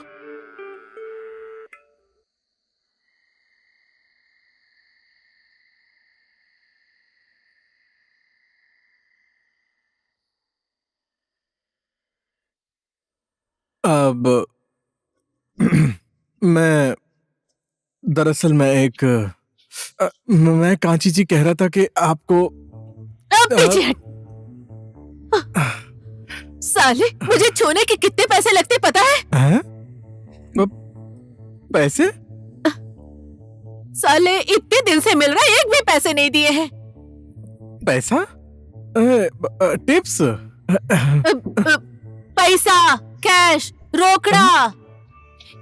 अब दरअसल मैं कांची जी कह रहा था कि आपको पीछे हट। साले, मुझे छूने के कितने पैसे लगते पता है? हैं? पैसे? साले, इतने दिन से मिल रहा है, एक भी पैसे नहीं दिए हैं। पैसा? टिप्स? पैसा, कैश, रोकड़ा।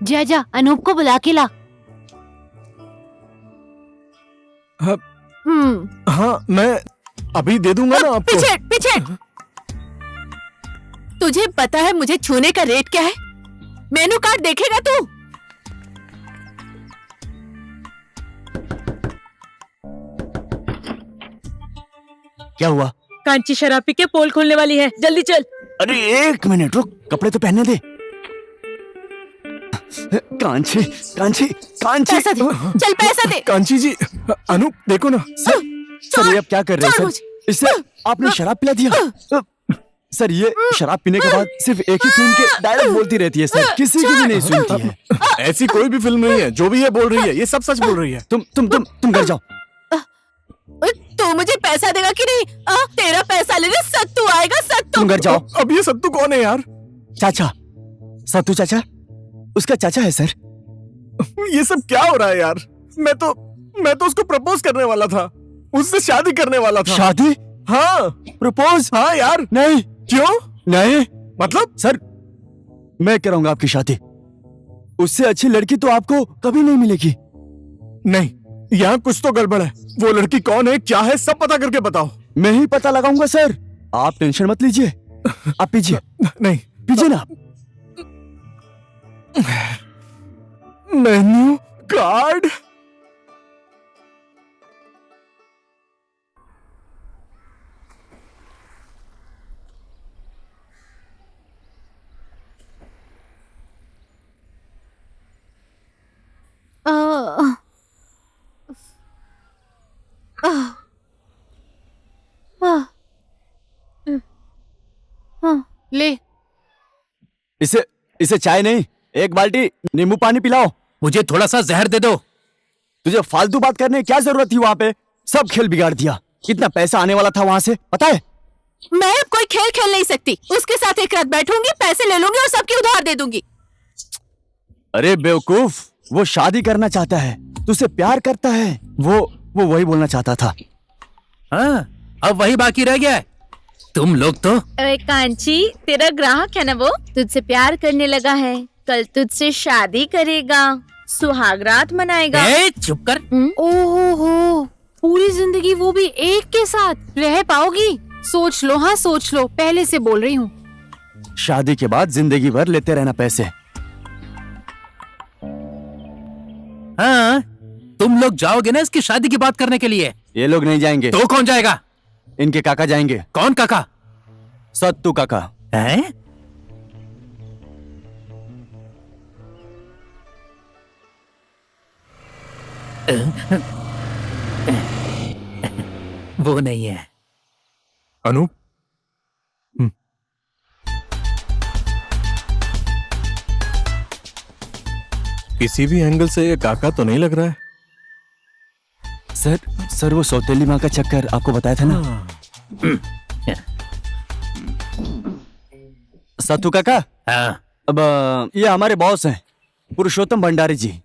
जा जा, अनूप को बुला के ला। हाँ, मैं अभी दे दूंगा ना आपको। पीछे पीछे। तुझे पता है मुझे छूने का रेट क्या है? मेनू कार्ड देखेगा तू? क्या हुआ? कांची शराब पी के पोल खोलने वाली है, जल्दी चल। अरे एक मिनट रुक, कपड़े तो पहनने दे। कांची कांची कांची, पैसा दे, चल पैसा दे। कांची जी, अनूप देखो ना। सर ये अब क्या कर रहे हैं सर? इससे आपने शराब पिला दिया। सर ये शराब पीने के बाद सिर्फ एक ही फिल्म के डायलॉग बोलती रहती है सर, किसी की भी नहीं सुनती है। ऐसी कोई भी फिल्म नहीं है, जो भी ये बोल रही है ये सब सच बोल रही है। तुम घर जाओ। तू मुझे पैसा देगा कि नहीं? तेरा पैसा लेने सत्तू आएगा, सत्तू। तुम घर जाओ। अब ये सत्तू कौन है यार? चाचा, सत्तू चाचा, उसका चाचा है सर। ये सब क्या हो रहा है यार? मैं तो उसको प्रपोज करने वाला था, उससे शादी करने वाला था। शादी? हाँ। प्रपोज? हाँ यार। नहीं। क्यों? नहीं मतलब? सर मैं कराऊंगा आपकी शादी, उससे अच्छी लड़की तो आपको कभी नहीं मिलेगी। नहीं, यहाँ कुछ तो गड़बड़ है। वो लड़की कौन है, क्या है, सब पता करके बताओ। मैं ही पता लगाऊंगा सर, आप टेंशन मत लीजिए। आप पीजिए। नहीं पीजिए ना। Menu card? ले। इसे चाय नहीं, एक बाल्टी नींबू पानी पिलाओ। मुझे थोड़ा सा जहर दे दो। तुझे फालतू बात करने की क्या जरूरत थी? वहां पे सब खेल बिगाड़ दिया। कितना पैसा आने वाला था वहां से, पता है? मैं अब कोई खेल खेल नहीं सकती। उसके साथ एक रात बैठूंगी, पैसे ले लूंगी और सबकी उधार दे दूंगी। अरे बेवकूफ, वो शादी करना चाहता है, तुझसे प्यार करता है। वो वही बोलना चाहता था। हाँ, अब वही बाकी रह गया है। तुम लोग तो। अरे कांची, तेरा ग्राहक है ना, वो तुझसे प्यार करने लगा है, कल तुझसे शादी करेगा, सुहागरात मनाएगा। चुप कर। ओहो हो, पूरी जिंदगी वो भी एक के साथ रह पाओगी? सोच लो, हाँ सोच लो, पहले से बोल रही हूँ। शादी के बाद जिंदगी भर लेते रहना पैसे। हाँ, तुम लोग जाओगे ना इसकी शादी की बात करने के लिए? ये लोग नहीं जाएंगे। तो कौन जाएगा? इनके काका जाएंगे। कौन काका? सत्तू काका। हैं? वो नहीं है। अनूप, किसी भी एंगल से ये काका तो नहीं लग रहा है। सर वो सौतेली माँ का चक्कर आपको बताया था ना। सत्तू काका। हाँ। अब ये हमारे बॉस हैं, पुरुषोत्तम भंडारी जी।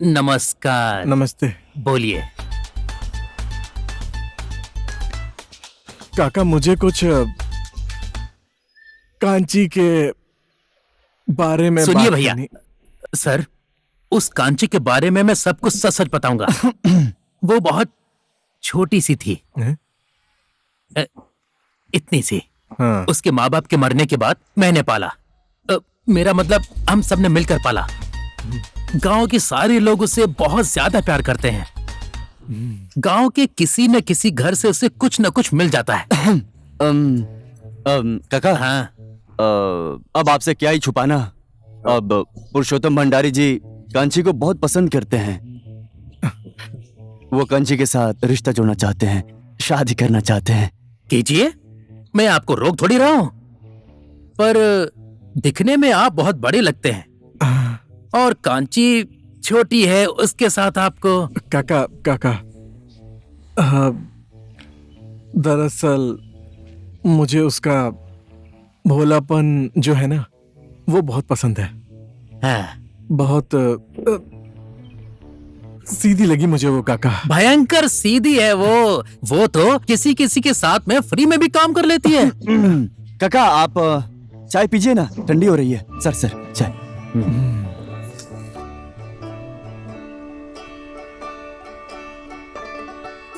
नमस्कार। नमस्ते। बोलिए। काका, मुझे कुछ कांची के बारे में सुनिए बात भैया, करनी। सर उस कांची के बारे में मैं सब कुछ सच सच बताऊंगा। वो बहुत छोटी सी थी, इतनी सी। हाँ। उसके माँ बाप के मरने के बाद मैंने पाला। मेरा मतलब हम सब ने मिलकर पाला। गांव के सारे लोग उससे बहुत ज्यादा प्यार करते हैं। गांव के किसी न किसी घर से उसे कुछ न कुछ मिल जाता है। काका, हाँ, अब आपसे क्या ही छुपाना। अब पुरुषोत्तम भंडारी जी कांची को बहुत पसंद करते हैं। वो कांची के साथ रिश्ता जोड़ना चाहते हैं, शादी करना चाहते हैं। कीजिए, मैं आपको रोक थोड़ी रहा हूं, पर दिखने में आप बहुत बड़े लगते हैं और कांची छोटी है, उसके साथ आपको। काका काका, दरअसल मुझे उसका भोलापन जो है ना, वो बहुत पसंद है। हाँ, बहुत सीधी लगी मुझे वो काका। भयंकर सीधी है वो तो किसी किसी के साथ में फ्री में भी काम कर लेती है। काका, आप चाय पीजिए ना, ठंडी हो रही है। सर चाय।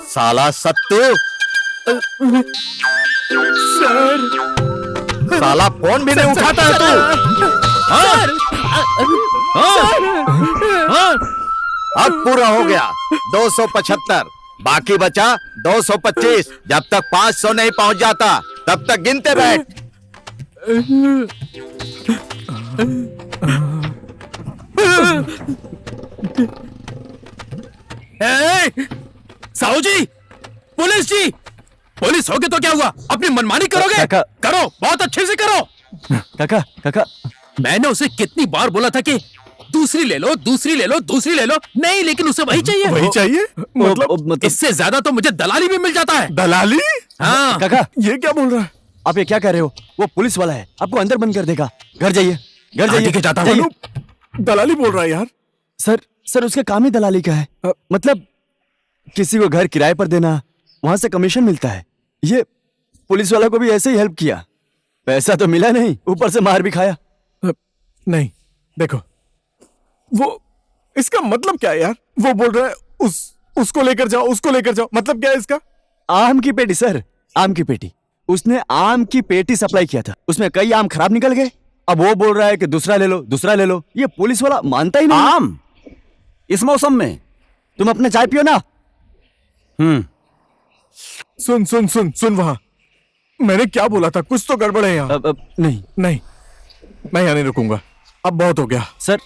साला सत्तू, सर, साला फोन भी नहीं उठाता है तू। अब पूरा हो गया 275, बाकी बचा 225। जब तक 500 नहीं पहुंच जाता तब तक गिनते बैठ। साहू जी, पुलिस होगे तो क्या हुआ? अपनी मनमानी करोगे? काका। करो, बहुत अच्छे से करो। काका, मैंने उसे कितनी बार बोला था कि दूसरी ले लो, नहीं, लेकिन उसे वही चाहिए। वही चाहिए? मतलब इससे ज्यादा तो मुझे दलाली भी मिल जाता है। दलाली? हाँ। काका, ये क्या बोल रहा है? आप ये क्या कह रहे हो? वो पुलिस वाला है, आपको अंदर बंद कर देगा। घर जाइए, घर जाइए। के जाता जाइए। हूँ। दलाली बोल रहा है यार। सर उसका काम ही दलाली का है। मतलब किसी को घर किराए पर देना, वहां से कमीशन मिलता है। ये पुलिस वाला को भी ऐसे ही हेल्प किया, पैसा तो मिला नहीं, ऊपर से मार भी खाया। नहीं, देखो, वो इसका मतलब क्या है यार? वो बोल रहा है उसको लेकर जाओ, मतलब क्या है इसका? आम की पेटी सर, आम की पेटी। उसने आम की पेटी सप्लाई किया था, उसमें कई आम खराब निकल गए। अब वो बोल रहा है कि दूसरा ले लो। ये पुलिस वाला मानता ही नहीं। आम इस मौसम में? तुम अपना चाय पियो ना। सुन वहां, मैंने क्या बोला था? कुछ तो गड़बड़ है यहाँ। नहीं मैं यहाँ नहीं रुकूंगा, अब बहुत हो गया। सर,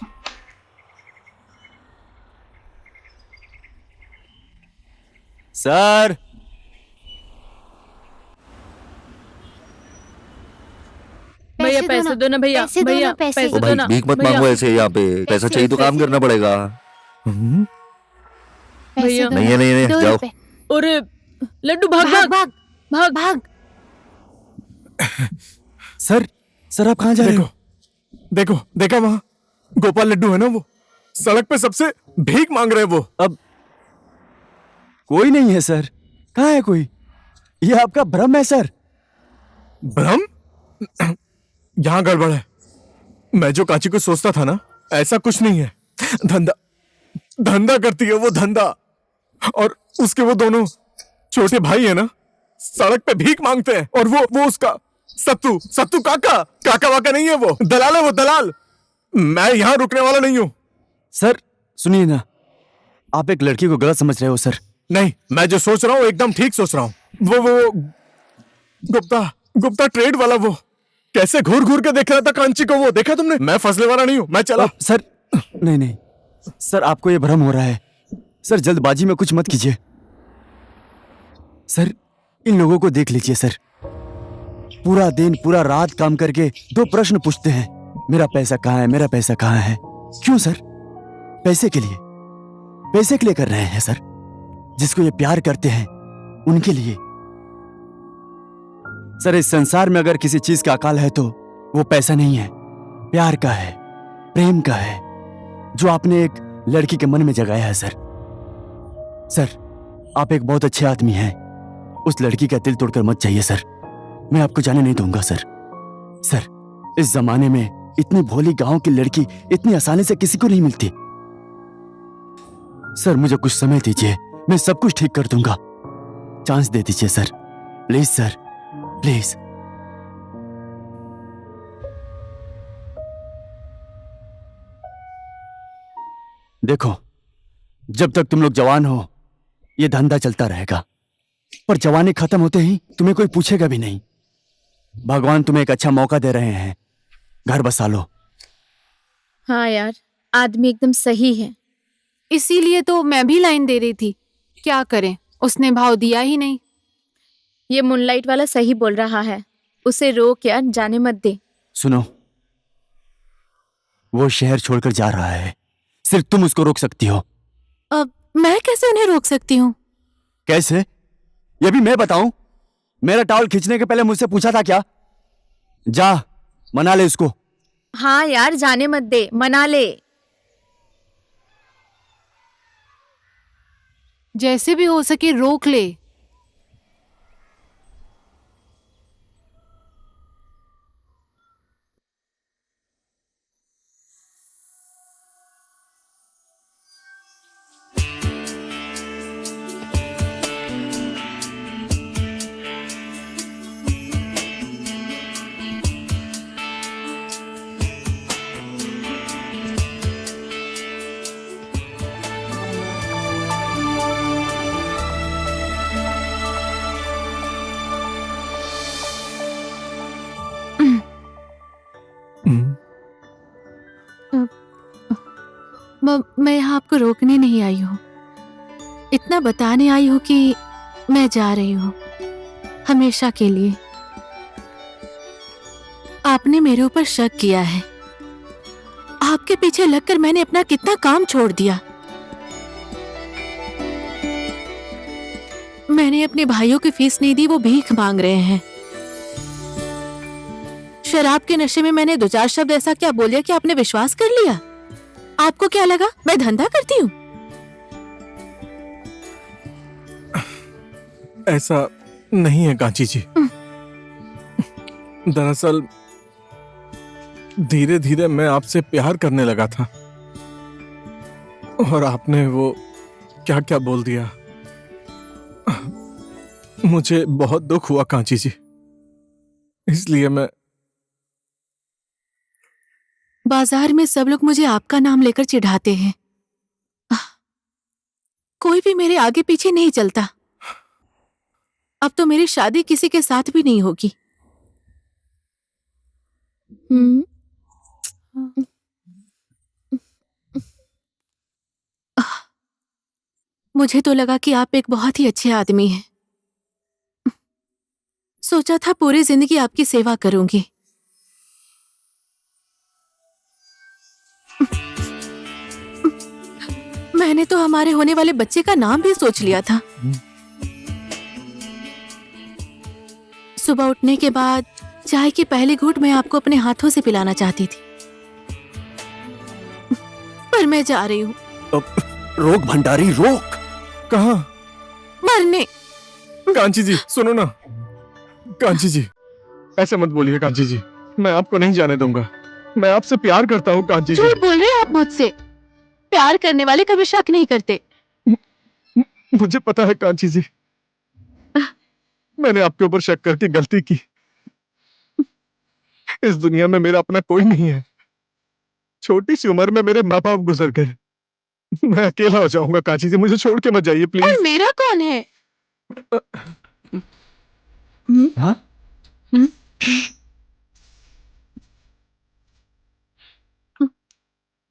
भैया पैसे दो ना भैया, भैया पैसे ओ दो भाई, ना भीख मत भैया। मांगो ऐसे यहाँ पे। पैसा चाहिए तो काम करना पड़ेगा। भैया नहीं, जाओ। और लड्डू भाग। सर आप कहाँ जा रहे हो? देखो, देखा वहां गोपाल लड्डू है ना, वो सड़क पे सबसे भीख मांग रहे हैं। वो अब कोई नहीं है सर। कहाँ है कोई? ये आपका भ्रम है सर। भ्रम? यहाँ गड़बड़ है। मैं जो कांची को सोचता था ना, ऐसा कुछ नहीं है। धंधा करती है वो, धंधा। और उसके वो दोनों छोटे भाई है ना, सड़क पे भीख मांगते हैं। और वो उसका सत्तू काका वाका नहीं है, वो दलाल है, वो दलाल। मैं यहाँ रुकने वाला नहीं हूँ। सर सुनिए ना, आप एक लड़की को गलत समझ रहे हो सर। नहीं, मैं जो सोच रहा हूँ एकदम ठीक सोच रहा हूँ। वो गुप्ता ट्रेड वाला, वो कैसे घूर के देख रहा था कांची को, वो देखा तुमने? मैं फंसने वाला नहीं हूँ, मैं चला। सर नहीं सर, आपको ये भ्रम हो रहा है। सर जल्दबाजी में कुछ मत कीजिए। सर इन लोगों को देख लीजिए सर, पूरा दिन पूरा रात काम करके 2 प्रश्न पूछते हैं, मेरा पैसा कहाँ है। क्यों सर? पैसे के लिए कर रहे हैं सर। जिसको ये प्यार करते हैं उनके लिए। सर इस संसार में अगर किसी चीज का अकाल है तो वो पैसा नहीं है, प्यार का है, प्रेम का है, जो आपने एक लड़की के मन में जगाया है सर। आप एक बहुत अच्छे आदमी हैं, उस लड़की का दिल तोड़कर मत जाइए सर। मैं आपको जाने नहीं दूंगा सर। इस जमाने में इतनी भोली गांव की लड़की इतनी आसानी से किसी को नहीं मिलती। सर मुझे कुछ समय दीजिए, मैं सब कुछ ठीक कर दूंगा। चांस दे दीजिए सर, प्लीज सर, प्लीज। देखो, जब तक तुम लोग जवान हो ये धंधा चलता रहेगा, पर जवानी खत्म होते ही तुम्हें कोई पूछेगा भी नहीं। भगवान तुम्हें एक अच्छा मौका दे रहे हैं, घर बसा लो। हाँ यार, आदमी एकदम सही है। इसीलिए तो मैं भी लाइन दे रही थी, क्या करें, उसने भाव दिया ही नहीं। ये मूनलाइट वाला सही बोल रहा है, उसे रोक यार, जाने मत दे। सुनो, वो शहर छोड़कर जा रहा है, सिर्फ तुम उसको रोक सकती हो। अब मैं कैसे उन्हें रोक सकती हूँ? कैसे, ये भी मैं बताऊं? मेरा टॉवल खींचने के पहले मुझसे पूछा था क्या? जा मना ले उसको। हाँ यार, जाने मत दे, मना ले। जैसे भी हो सके रोक ले। मैं यहाँ आपको रोकने नहीं आई हूँ, इतना बताने आई हूँ कि मैं जा रही हूँ हमेशा के लिए। आपने मेरे ऊपर शक किया है, आपके पीछे लगकर मैंने अपना कितना काम छोड़ दिया। मैंने अपने भाइयों की फीस नहीं दी, वो भीख मांग रहे हैं। शराब के नशे में मैंने 2-4 शब्द ऐसा क्या बोल दिया कि आपने विश्वास कर लिया? आपको क्या लगा मैं धंधा करती हूँ? ऐसा नहीं है कांची जी। दरअसल धीरे धीरे मैं आपसे प्यार करने लगा था और आपने वो क्या क्या बोल दिया, मुझे बहुत दुख हुआ कांची जी। इसलिए मैं बाजार में सब लोग मुझे आपका नाम लेकर चिढ़ाते हैं, कोई भी मेरे आगे पीछे नहीं चलता। अब तो मेरी शादी किसी के साथ भी नहीं होगी। मुझे तो लगा कि आप एक बहुत ही अच्छे आदमी हैं। सोचा था पूरी जिंदगी आपकी सेवा करूंगी। मैंने तो हमारे होने वाले बच्चे का नाम भी सोच लिया था। सुबह उठने के बाद चाय की पहली घूंट मैं आपको अपने हाथों से पिलाना चाहती थी, पर मैं जा रही हूँ। रोक भंडारी, रोक। कहाँ? मरने। कांची जी सुनो ना। कांची जी ऐसे मत बोलिए कांची जी, मैं आपको नहीं जाने दूंगा। मैं आपसे प्यार करता हूँ कांची जी। झूठ बोल रहे हैं आप मुझसे। प्यार करने वाले कभी शक नहीं करते। मुझे पता है कांची जी, मैंने आपके ऊपर शक करके गलती की। इस दुनिया में मेरा अपना कोई नहीं है। छोटी सी उम्र में मेरे माँ बाप गुजर गए। मैं अकेला हो जाऊंगा कांची जी, मुझे छोड़ के मत जाइए प्लीज। और मेरा कौन है? हाँ?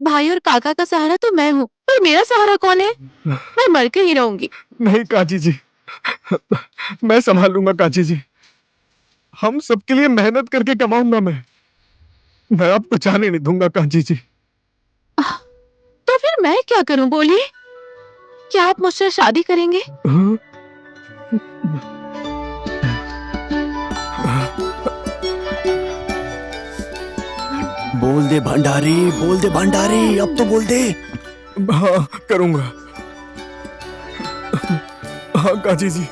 भाई और काका का सहारा तो मैं हूँ, पर मेरा सहारा कौन है? मैं मर के ही रहूंगी। नहीं कांची जी, मैं संभाल लूंगा कांची जी। हम सबके लिए मेहनत करके कमाऊंगा मैं आपको जाने नहीं दूंगा कांची जी। तो फिर मैं क्या करूं बोलिए? क्या आप मुझसे शादी करेंगे? हाँ? बोल दे भंडारी, बोल दे भंडारी, अब तो बोल दे। हाँ करूंगा। हाँ कांची जी।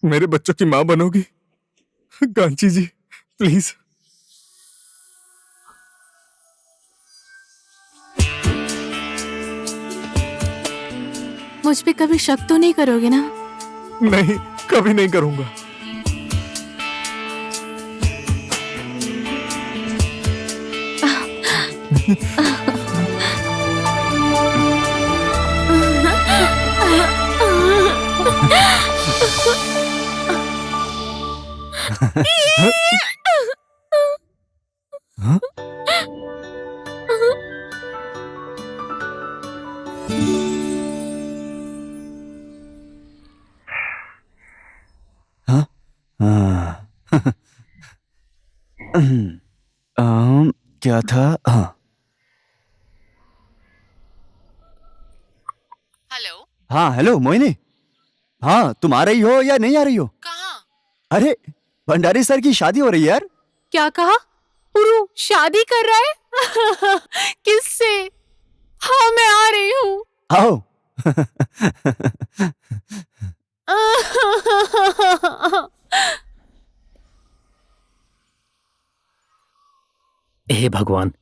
मेरे बच्चों की माँ बनोगी कांची जी प्लीज। मुझ पे कभी शक तो नहीं करोगे ना? नहीं, कभी नहीं करूंगा। क्या था? हाँ हेलो, हाँ, हेलो मोहिनी। हाँ, तुम आ रही हो या नहीं आ रही हो? कहाँ? अरे भंडारी सर की शादी हो रही है यार। क्या कहा? पुरु शादी कर रहा है? किससे? हाँ, मैं आ रही हूँ। आओ। हे भगवान,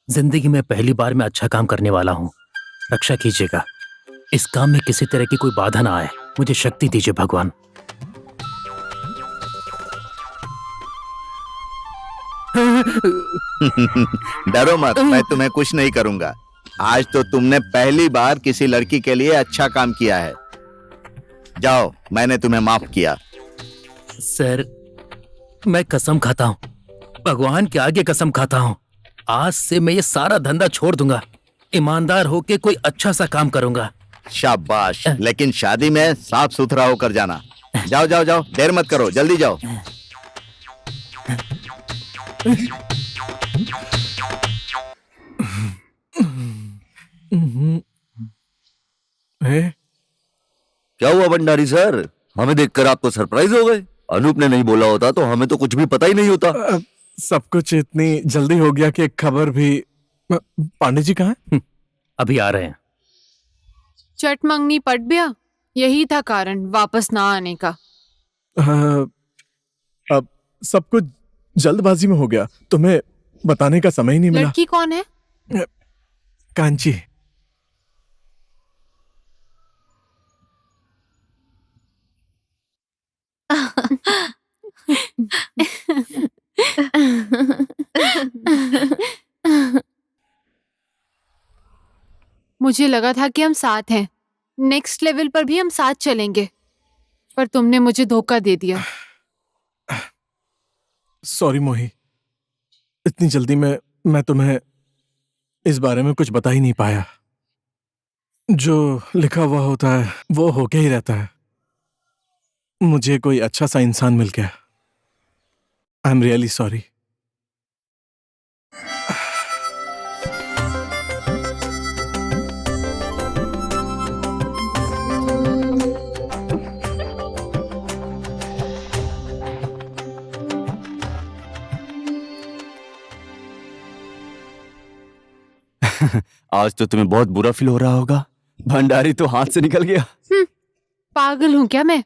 जिंदगी में पहली बार मैं अच्छा काम करने वाला हूँ। रक्षा कीजिएगा, इस काम में किसी तरह की कोई बाधा ना आए। मुझे शक्ति दीजिए भगवान। डरो मत, मैं तुम्हें कुछ नहीं करूंगा। आज तो तुमने पहली बार किसी लड़की के लिए अच्छा काम किया है। जाओ, मैंने तुम्हें माफ किया। सर, मैं कसम खाता हूँ, भगवान के आगे कसम खाता हूँ, आज से मैं ये सारा धंधा छोड़ दूंगा। ईमानदार होके कोई अच्छा सा काम करूंगा। शाबाश, लेकिन शादी में साफ सुथरा होकर जाना। जाओ जाओ जाओ, देर मत करो, जल्दी जाओ। क्या हुआ भंडारी सर? हमें देखकर आपको सरप्राइज हो गए? अनूप ने नहीं बोला होता तो हमें तो कुछ भी पता ही नहीं होता। सब कुछ इतनी जल्दी हो गया कि एक खबर भी। पांडे जी कहाँ हैं? अभी आ रहे हैं। चट मंगनी पट गया, यही था कारण वापस ना आने का। अब सब कुछ जल्दबाजी में हो गया, तुम्हें बताने का समय ही नहीं मिला। लड़की कौन है? कांची। मुझे लगा था कि हम साथ हैं, नेक्स्ट लेवल पर भी हम साथ चलेंगे, पर तुमने मुझे धोखा दे दिया। सॉरी मोही, इतनी जल्दी में मैं तुम्हें इस बारे में कुछ बता ही नहीं पाया। जो लिखा हुआ होता है वो होके ही रहता है। मुझे कोई अच्छा सा इंसान मिल गया। I am really sorry. आज तो तुम्हें बहुत बुरा फील हो रहा होगा। भंडारी तो हाथ से निकल गया। पागल हूं क्या मैं?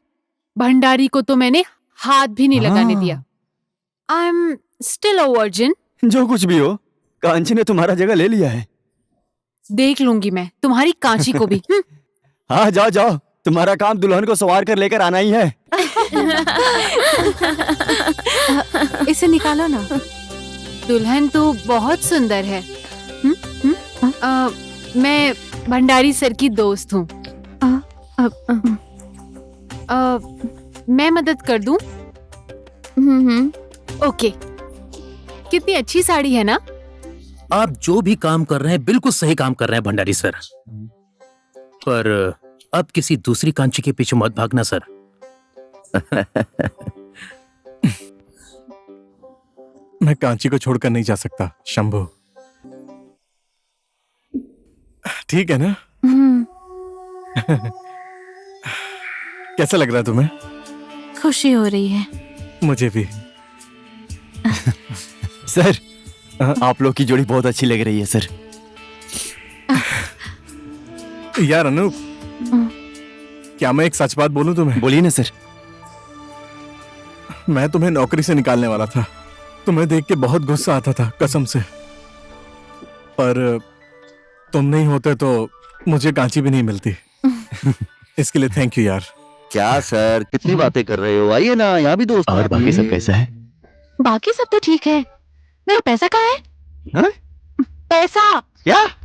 भंडारी को तो मैंने हाथ भी नहीं लगाने दिया। I am still a virgin. जो कुछ भी हो, कांची ने तुम्हारा जगह ले लिया है। देख लूंगी मैं तुम्हारी कांची को भी। हाँ, जाओ जाओ, तुम्हारा काम दुल्हन को सवार कर लेकर आना ही है। इसे निकालो ना। दुल्हन तो बहुत सुंदर है। मैं भंडारी सर की दोस्त हूँ। मैं मदद कर दूं? ओके। कितनी अच्छी साड़ी है ना? आप जो भी काम कर रहे हैं बिल्कुल सही काम कर रहे हैं भंडारी सर, पर अब किसी दूसरी कांची के पीछे मत भागना सर। मैं कांची को छोड़कर नहीं जा सकता शंभू। ठीक है ना? कैसा लग रहा है तुम्हें? खुशी हो रही है। मुझे भी। सर, आप लोग की जोड़ी बहुत अच्छी लग रही है सर। यार अनूप, क्या मैं एक सच बात बोलूं तुम्हें? बोलिए ना सर। मैं तुम्हें नौकरी से निकालने वाला था। तुम्हें देख के बहुत गुस्सा आता था कसम से, पर तुम नहीं होते तो मुझे कांची भी नहीं मिलती। इसके लिए थैंक यू यार। क्या सर, कितनी बातें कर रहे हो? आइए ना, यहाँ भी दोस्त। और बाकी सब कैसा है? बाकी सब तो ठीक है। मेरा पैसा कहाँ है? हाँ? पैसा। क्या?